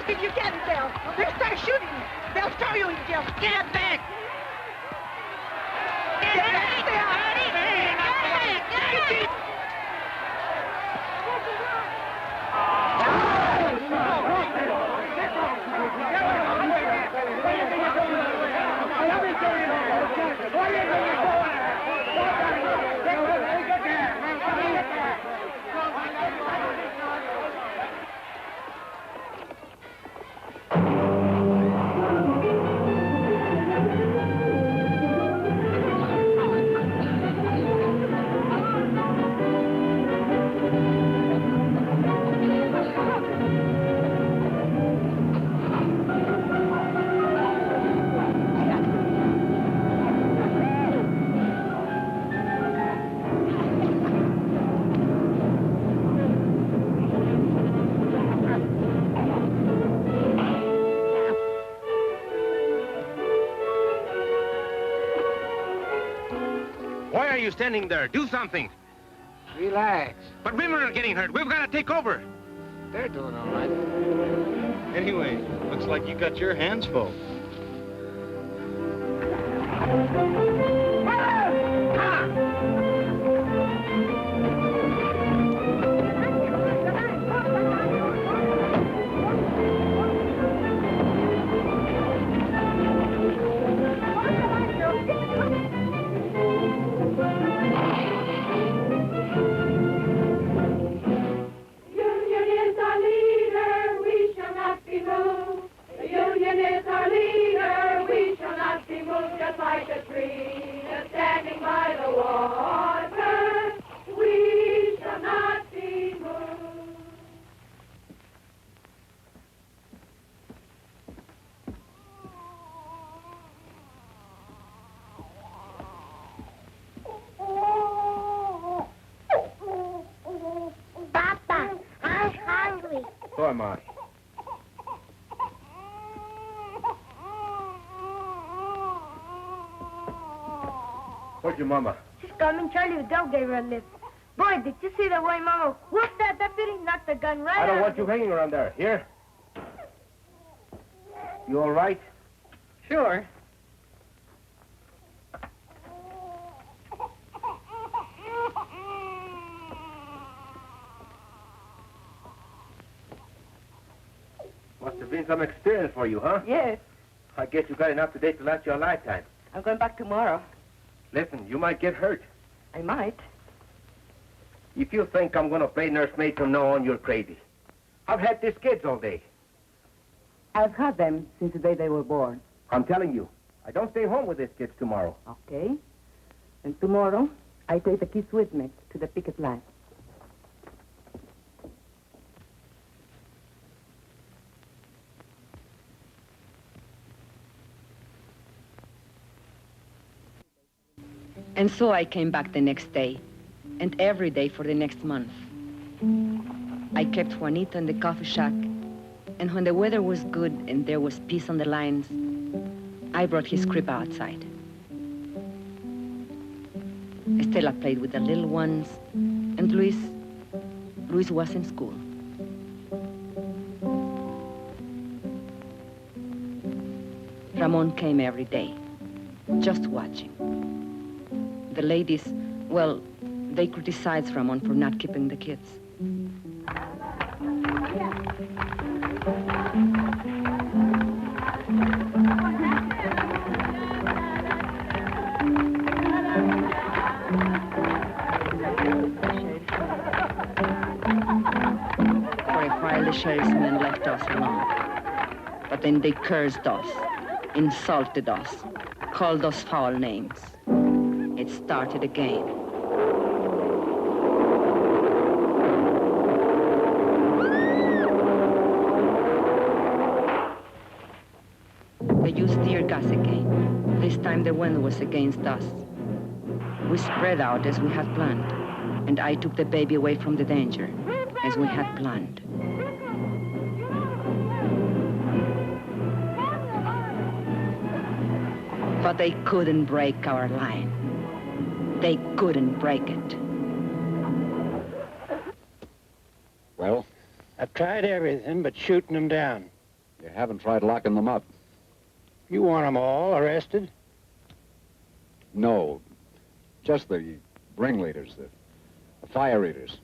If you get it, they'll start shooting you. They'll throw you in jail. Get back! Get back! Get back! Why are you standing there? Do something. Relax. But women are getting hurt. We've got to take over. They're doing all right. Anyway, looks like you got your hands full. So am I. Where's your mama? She's coming. Charlie Adele gave her a lift. Boy, did you see the way Mama whooped that deputy? Knocked the gun right out. I don't of want you hanging around there. Here? You all right? Sure. Must have been some experience for you, huh? Yes. I guess you got enough today to last you a lifetime. I'm going back tomorrow. Listen, you might get hurt. I might. If you think I'm going to play nursemaid from now on, you're crazy. I've had these kids all day. I've had them since the day they were born. I'm telling you, I don't stay home with these kids tomorrow. Okay. And tomorrow, I take the kids with me to the picket line. And so I came back the next day, and every day for the next month. I kept Juanito in the coffee shack, and when the weather was good and there was peace on the lines, I brought his crib outside. Estela played with the little ones, and Luis was in school. Ramon came every day, just watching. The ladies, well, they criticized Ramon for not keeping the kids. For a while, the sheriff's men left us alone. But then they cursed us, insulted us, called us foul names. It started again. They used tear gas again. This time the wind was against us. We spread out as we had planned, and I took the baby away from the danger, as we had planned. But they couldn't break our line. They couldn't break it. Well? I've tried everything but shooting them down. You haven't tried locking them up. You want them all arrested? No. Just the ringleaders, the fire eaters.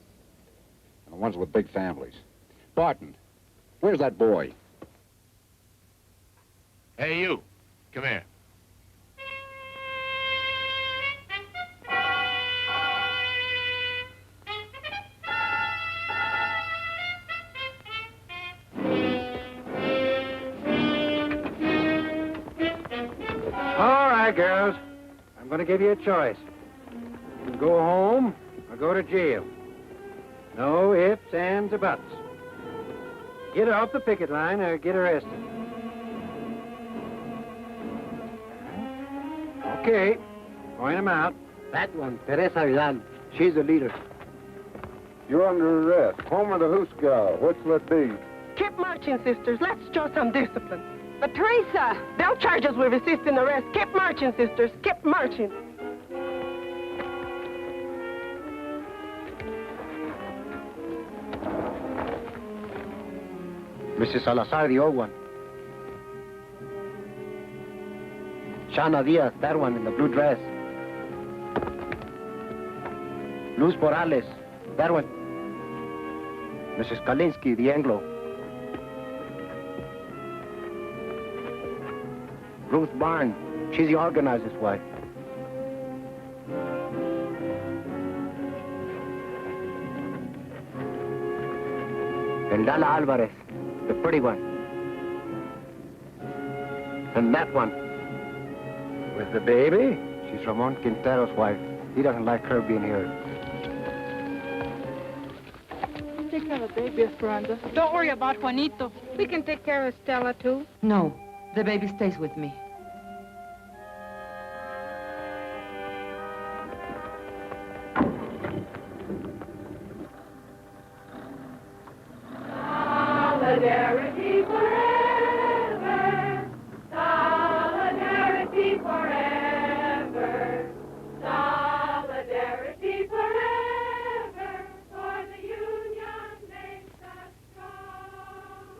And the ones with big families. Barton, where's that boy? Hey, you. Come here. All right, girls. I'm going to give you a choice. You can go home or go to jail. No ifs, ands, or buts. Get off the picket line or get arrested. Okay. Point them out. That one, Teresa Vidal. She's the leader. You're under arrest. Home or the Hoosegow? Which will it be? Keep marching, sisters. Let's show some discipline. But Teresa, they'll charge us with resisting arrest. Keep marching, sisters. Keep marching. Mrs. Salazar, the old one. Shana Diaz, that one in the blue dress. Luz Morales, that one. Mrs. Kalinsky, the Anglo. Ruth Barn, she's the organizer's wife. And Lala Alvarez, the pretty one. And that one, with the baby, she's Ramon Quintero's wife. He doesn't like her being here. Take care of the baby, Esperanza. Don't worry about Juanito. We can take care of Stella, too. No, the baby stays with me. Solidarity forever. Solidarity forever. Solidarity forever. For the union makes us strong.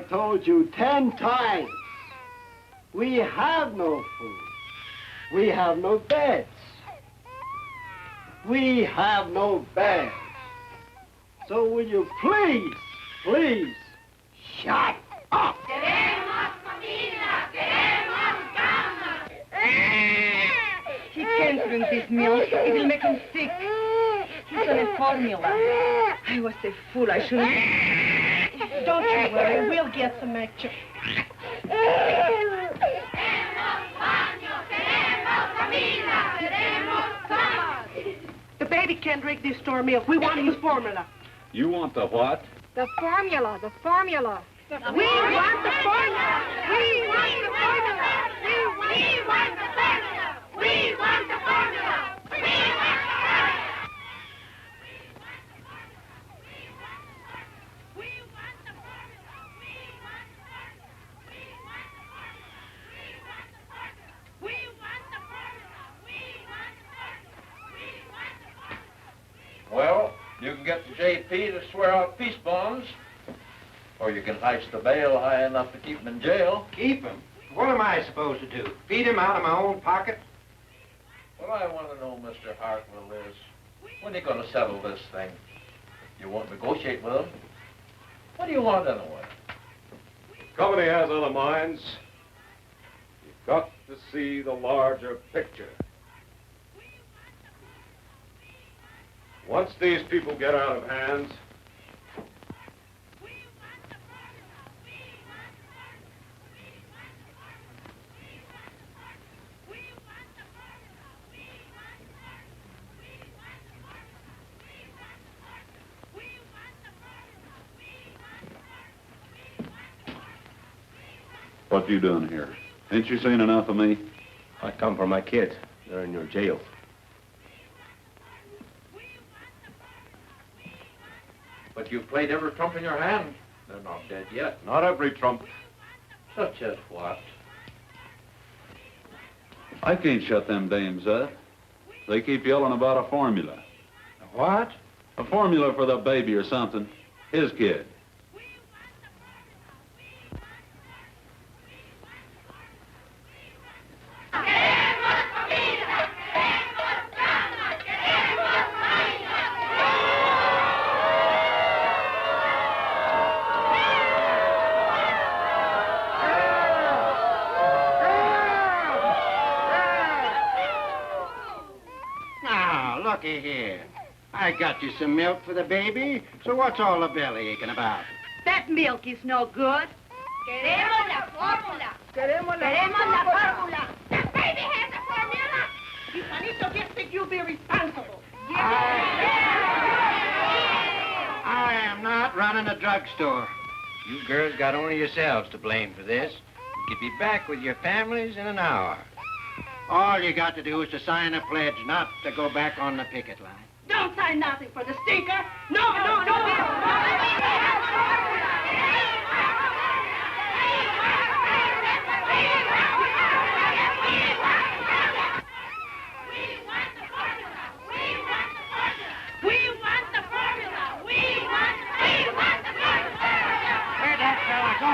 told you 10 times. We have no food. We have no beds. We have no bags. So will you please, shut up? He can't drink this milk. It will make him sick. He's on a formula. I was a fool. I shouldn't... Don't you worry. We'll get some extra. The baby can't drink this store milk. We want his formula. You want the what? The formula, the formula. We want the formula! We want the formula! We want the formula! We want the formula! We want the formula! Well, you can get the JP to swear out peace bonds, or you can heist the bail high enough to keep him in jail. Keep him? What am I supposed to do? Feed him out of my own pocket? What I want to know, Mr. Hartwell, is when are you going to settle this thing? You won't negotiate with him? What do you want anyway? Company has other minds. You've got to see the larger picture. Once these people get out of hand, what you doing here? Ain't you seen enough of me? I come for my kids. They're in your jail. But you've played every trump in your hand. They're not dead yet. Not every trump. Such as what? I can't shut them dames up. They keep yelling about a formula. A what? A formula for the baby or something. His kid. Looky here. I got you some milk for the baby, so what's all the belly aching about? That milk is no good. Queremos la fórmula. Queremos la fórmula. The baby has a formula. If Juanito gets sick, you'll be responsible. I am not running a drugstore. You girls got only yourselves to blame for this. You could be back with your families in an hour. All you got to do is to sign a pledge not to go back on the picket line. Don't sign nothing for the stinker. No. Where'd that fella go?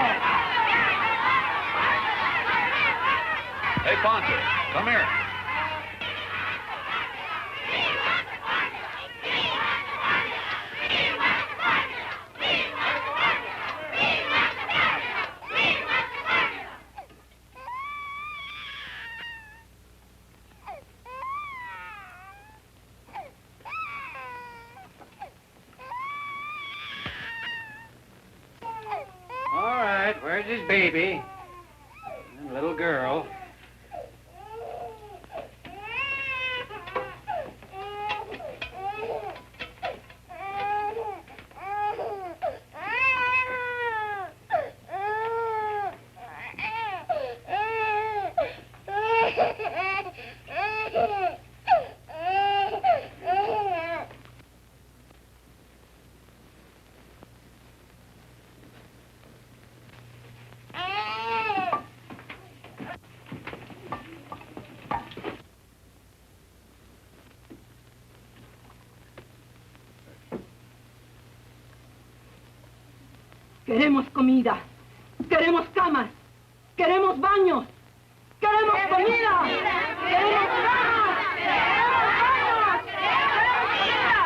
Hey, Poncho, come here. All right, where's his baby? And little girl. Queremos comida. Queremos camas. Queremos baños. Queremos comida. Queremos camas. Queremos baños. Queremos comida.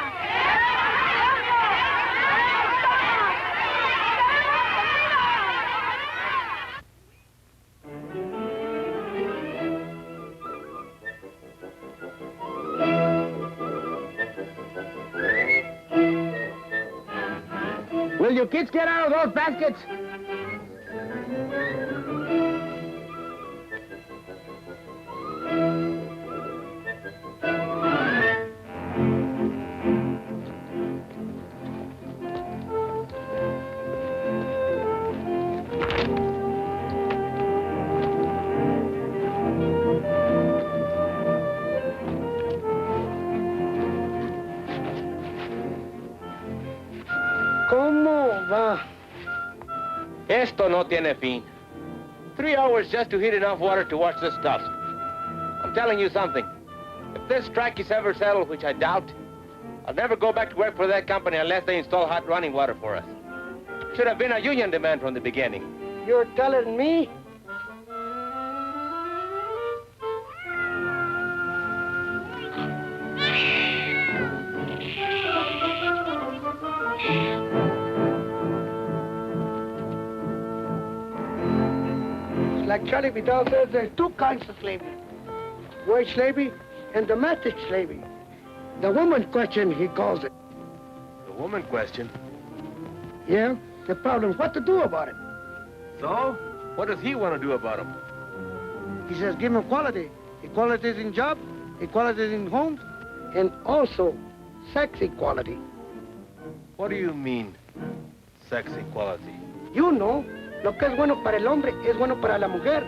Will you kids get out of those baskets? ¿Cómo va? Esto no tiene fin. 3 hours just to heat enough water to wash this stuff. I'm telling you something. If this strike is ever settled, which I doubt, I'll never go back to work for that company unless they install hot running water for us. Should have been a union demand from the beginning. You're telling me? Like Charlie Vidal says, there's two kinds of slavery. Wage slavery and domestic slavery. The woman question, he calls it. The woman question? Yeah, the problem is what to do about it. So? What does he want to do about them? He says give them equality. Equality is in job, equality is in homes, and also sex equality. What do you mean, sex equality? You know, lo que es bueno para el hombre es bueno para la mujer.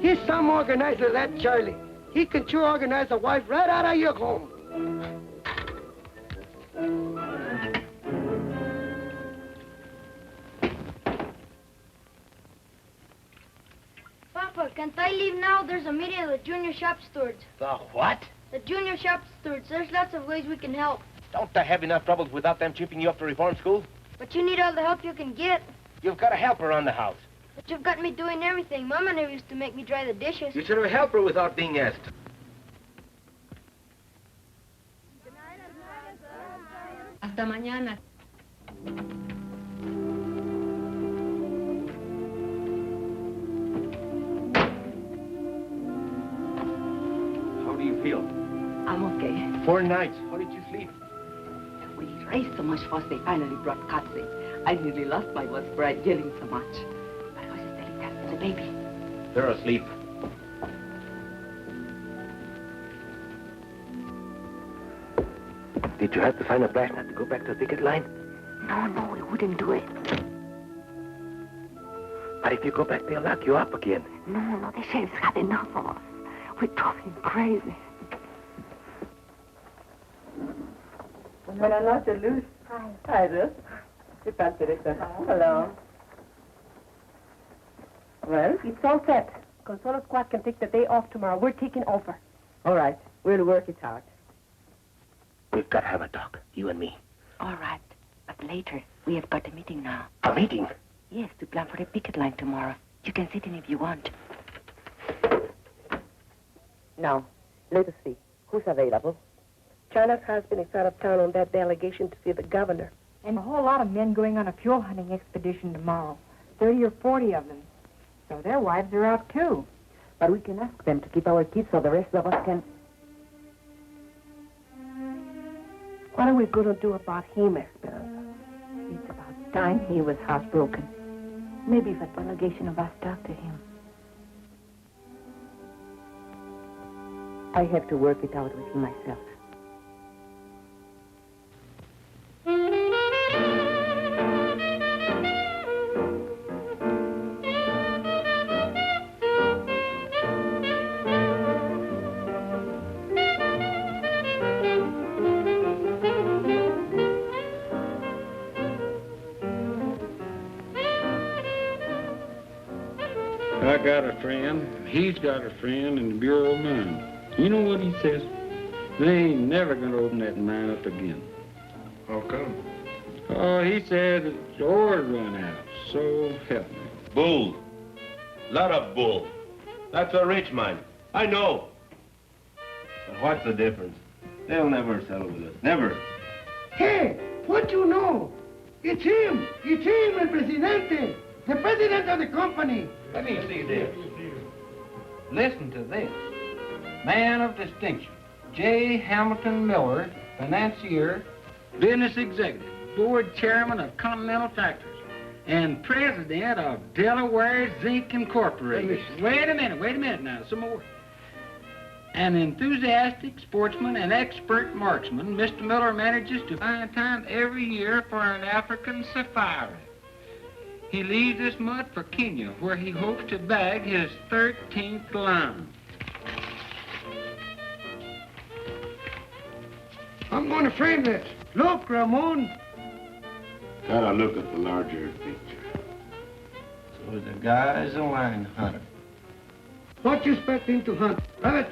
He's some organizer, that Charlie. He can sure organize a wife right out of your home. Papa, can't I leave now? There's a meeting of the junior shop stewards. The what? The junior shop stewards. There's lots of ways we can help. Don't I have enough troubles without them chipping you up to reform school? But you need all the help you can get. You've got a helper around the house. But you've got me doing everything. Mama never used to make me dry the dishes. You should have a helper without being asked. Hasta mañana. How do you feel? I'm okay. 4 nights. How did you sleep? We raised so much fuss they finally brought Katze. I nearly lost my voice for yelling so much. But I was telling that to the baby. They're asleep. Did you have to find a blast nut to go back to the picket line? No, we wouldn't do it. But if you go back, they'll lock you up again. No, the sheriff's had enough of us. We drove him crazy. Buenas noches, Luz. Hi. Hi, Ruth. ¿Qué tal, Teresa? Hello. Well, It's all set. Consuelo Squad can take the day off tomorrow. We're taking over. all right. We'll work it out. We've got to have a talk, you and me. All right. But later, we have got a meeting now. A meeting? Yes, to plan for the picket line tomorrow. You can sit in if you want. Now, let us see. Who's available? China's husband is out of town on that delegation to see the governor. And a whole lot of men going on a fuel hunting expedition tomorrow. 30 or 40 of them. So their wives are out, too. But we can ask them to keep our kids so the rest of us can... What are we going to do about him, Esperanza? It's about time he was housebroken. Maybe if a delegation of us talk to him. I have to work it out with him myself. I got a friend, he's got a friend in the Bureau of Mines. You know what he says? They ain't never gonna open that mine up again. How come? Oh, he said his ore run out, so help me. Bull. Lot of bull. That's a rich man. I know. But what's the difference? They'll never settle with us. Never. Hey, what you know? It's him. It's him, el presidente. The president of the company. Let me see this. Listen to this. Man of distinction, J. Hamilton Miller, financier, business executive, board chairman of Continental Tractors, and president of Delaware Zinc Incorporated. Wait a minute now, some more. An enthusiastic sportsman and expert marksman, Mr. Miller manages to find time every year for an African safari. He leaves this month for Kenya, where he hopes to bag his 13th lion. I'm going to frame this. Look, Ramon. Gotta look at the larger picture. So the guy's a lion hunter. What you expect him to hunt? Rabbit?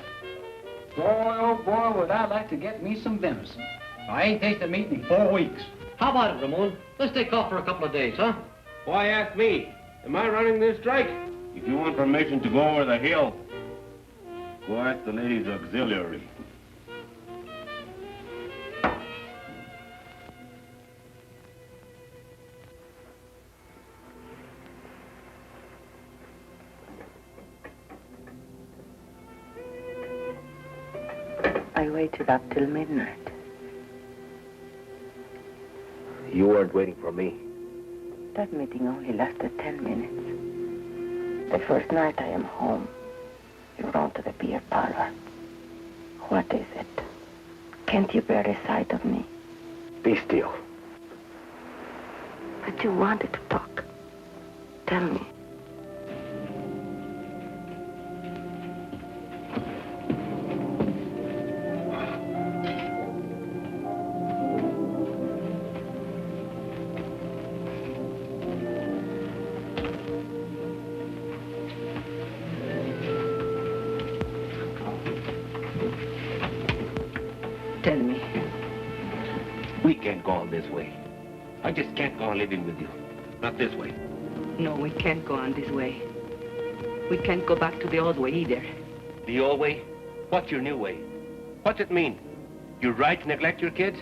Boy, oh boy, would I like to get me some venison. I ain't tasted meat in 4 weeks. How about it, Ramon? Let's take off for a couple of days, huh? Why ask me? Am I running this strike? If you want permission to go over the hill, go ask the ladies' auxiliary. I waited up till midnight. You weren't waiting for me. That meeting only lasted 10 minutes. The first night I am home, you run to the beer parlor. What is it? Can't you bear the sight of me? Be still. But you wanted to talk. Tell me. Tell me. We can't go on this way. I just can't go on living with you. Not this way. No, we can't go on this way. We can't go back to the old way either. The old way? What's your new way? What's it mean? You're right to neglect your kids?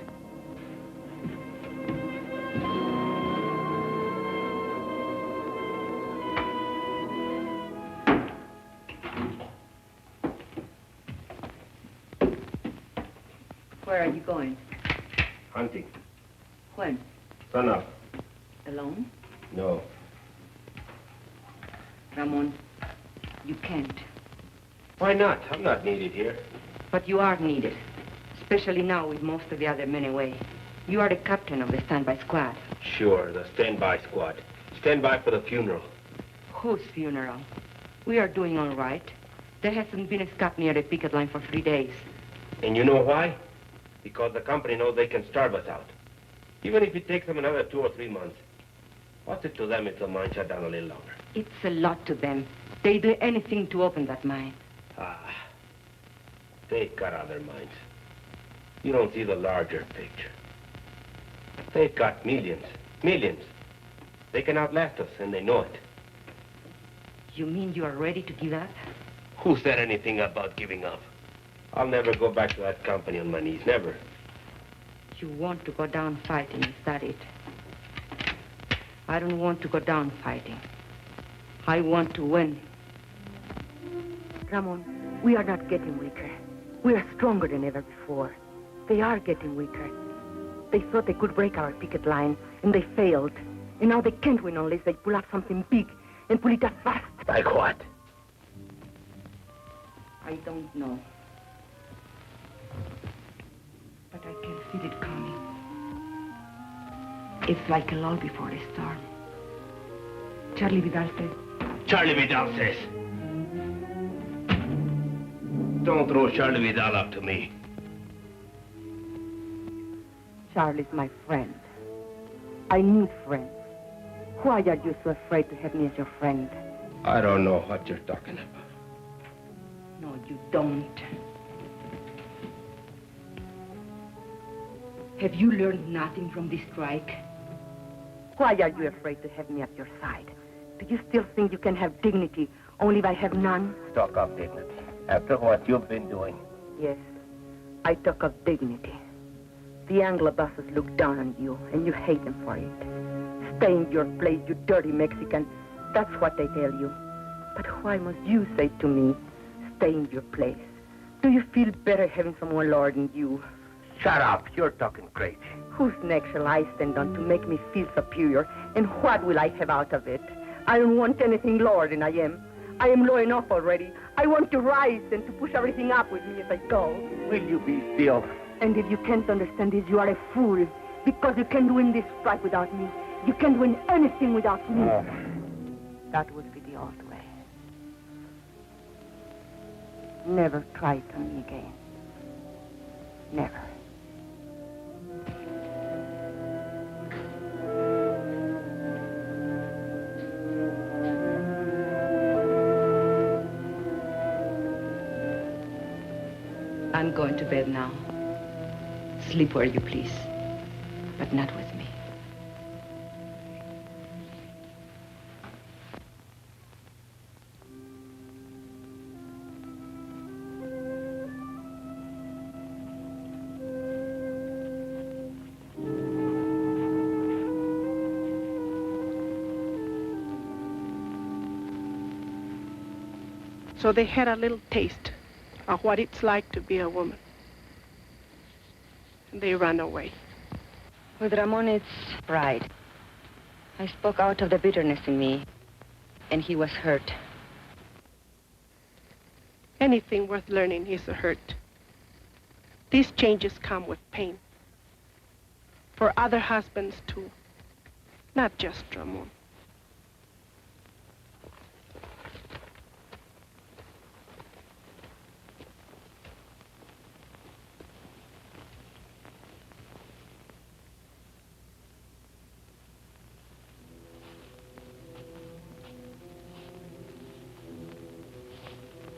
Where are you going? Hunting. When? Sun up. Alone? No. Ramon, you can't. Why not? I'm not needed here. But you are needed. Especially now with most of the other men away. You are the captain of the standby squad. Sure, the standby squad. Standby for the funeral. Whose funeral? We are doing all right. There hasn't been a scap near the picket line for 3 days. And you know why? Because the company knows they can starve us out. Even if it takes them another 2 or 3 months. What's it to them if the mine shut down a little longer? It's a lot to them. They do anything to open that mine. They've got other mines. You don't see the larger picture. They've got millions. Millions. They can outlast us, and they know it. You mean you are ready to give up? Who said anything about giving up? I'll never go back to that company on my knees, never. You want to go down fighting, is that it? I don't want to go down fighting. I want to win. Ramon, we are not getting weaker. We are stronger than ever before. They are getting weaker. They thought they could break our picket line, and they failed. And now they can't win unless they pull up something big and pull it up fast. Like what? I don't know. But I can feel it coming. It's like a lull before a storm. Charlie Vidal says. Charlie Vidal says. Don't throw Charlie Vidal up to me. Charlie's my friend. I need friends. Why are you so afraid to have me as your friend? I don't know what you're talking about. No, you don't. Have you learned nothing from this strike? Why are you afraid to have me at your side? Do you still think you can have dignity only if I have none? Talk of dignity. After what you've been doing. Yes, I talk of dignity. The Anglo-bosses look down on you, and you hate them for it. Stay in your place, you dirty Mexican. That's what they tell you. But why must you say to me, stay in your place? Do you feel better having someone lording you? Shut up. You're talking crazy. Whose neck shall I stand on to make me feel superior? And what will I have out of it? I don't want anything lower than I am. I am low enough already. I want to rise and to push everything up with me as I go. Will you be still? And if you can't understand this, you are a fool. Because you can't win this strike without me. You can't win anything without me. Oh. That would be the old way. Never try to me again. Never. I'm going to bed now. Sleep where you please, but not with me. So they had a little taste of what it's like to be a woman. And they ran away. With Ramon, it's pride. I spoke out of the bitterness in me, and he was hurt. Anything worth learning is a hurt. These changes come with pain. For other husbands, too. Not just Ramon.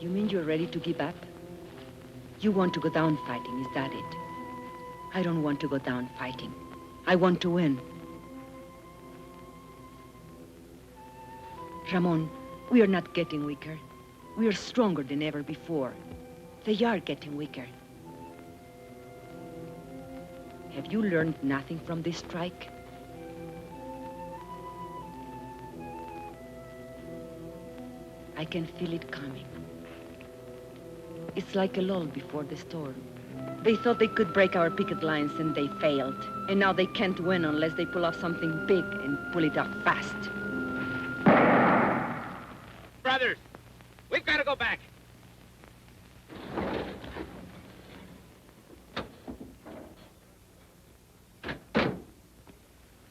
You mean you're ready to give up? You want to go down fighting, is that it? I don't want to go down fighting. I want to win. Ramon, we are not getting weaker. We are stronger than ever before. They are getting weaker. Have you learned nothing from this strike? I can feel it coming. It's like a lull before the storm. They thought they could break our picket lines and they failed. And now they can't win unless they pull off something big and pull it off fast. Brothers, we've got to go back.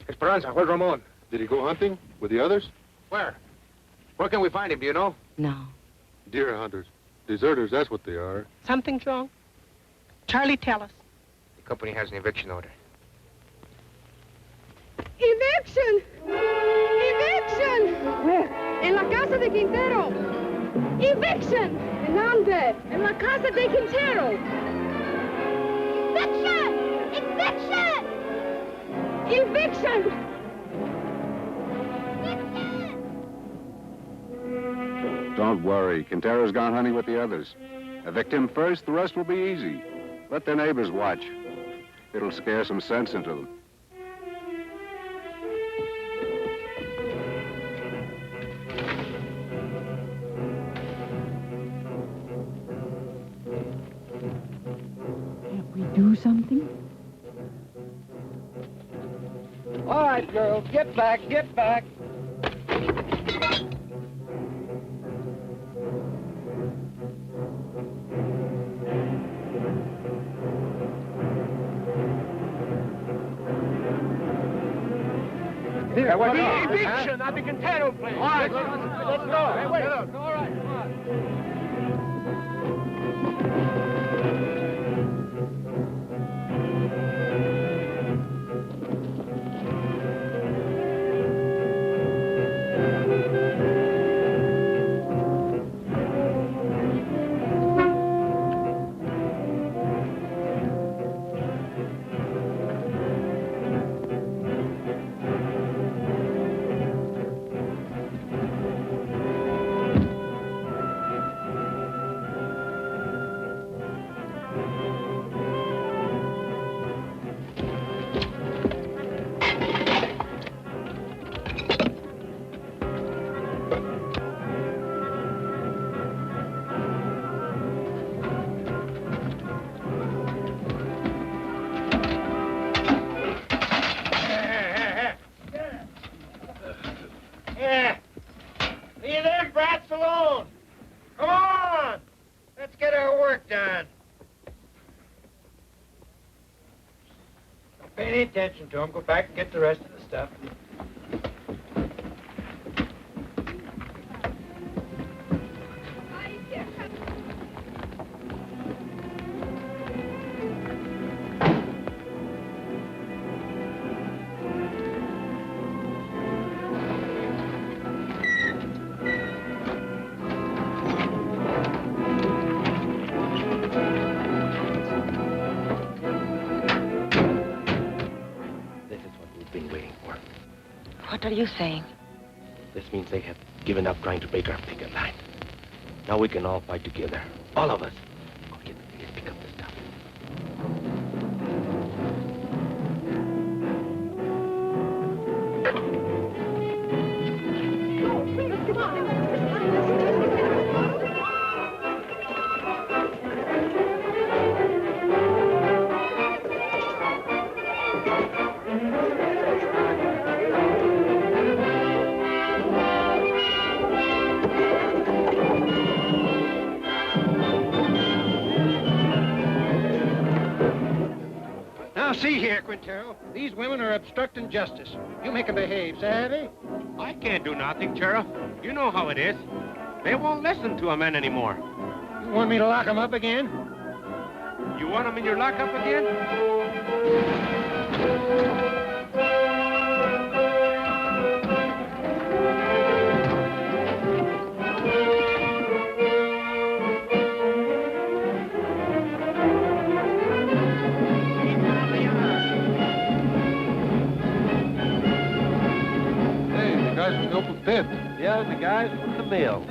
Esperanza, where's Ramon? Did he go hunting with the others? Where? Where can we find him, do you know? No. Deer hunters. Deserters, that's what they are. Something's wrong? Charlie, tell us. The company has an eviction order. Eviction! Eviction! Where? En la casa de Quintero. Eviction! ¿En dónde? En la casa de Quintero. Eviction! Eviction! Eviction! Don't worry. Quintero's gone hunting with the others. Evict him first, the rest will be easy. Let their neighbors watch. It'll scare some sense into them. Can't we do something? All right, girls, get back, get back. There, what Eviction at the Quintero place. All right, let's go. Hey, wait. All right, come on. Pay any attention to him. Go back and get the rest of the stuff. What are you saying? This means they have given up trying to break our picket line. Now we can all fight together. All of us. Go get the thing and pick up the stuff. See here, Quintero. These women are obstructing justice. You make them behave, savvy? I can't do nothing, Sheriff. You know how it is. They won't listen to a man anymore. You want me to lock them up again? You want them in your lockup again? Pit. Yeah, the guys from the mill.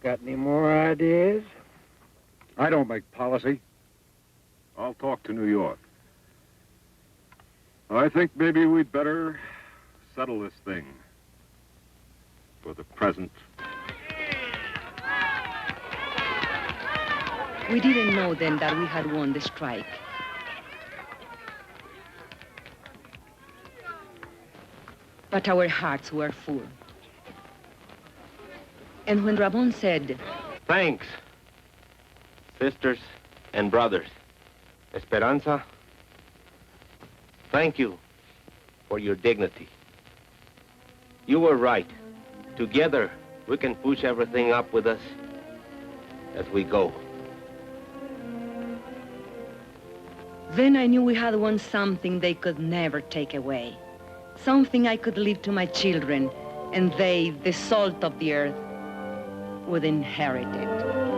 Got any more ideas? I don't make policy. I'll talk to New York. I think maybe we'd better settle this thing for the present. We didn't know then that we had won the strike. But our hearts were full. And when Ramon said, Thanks, sisters and brothers. Esperanza, thank you for your dignity. You were right. Together, we can push everything up with us as we go. Then I knew we had won something they could never take away. Something I could leave to my children, and they, the salt of the earth, would inherit it.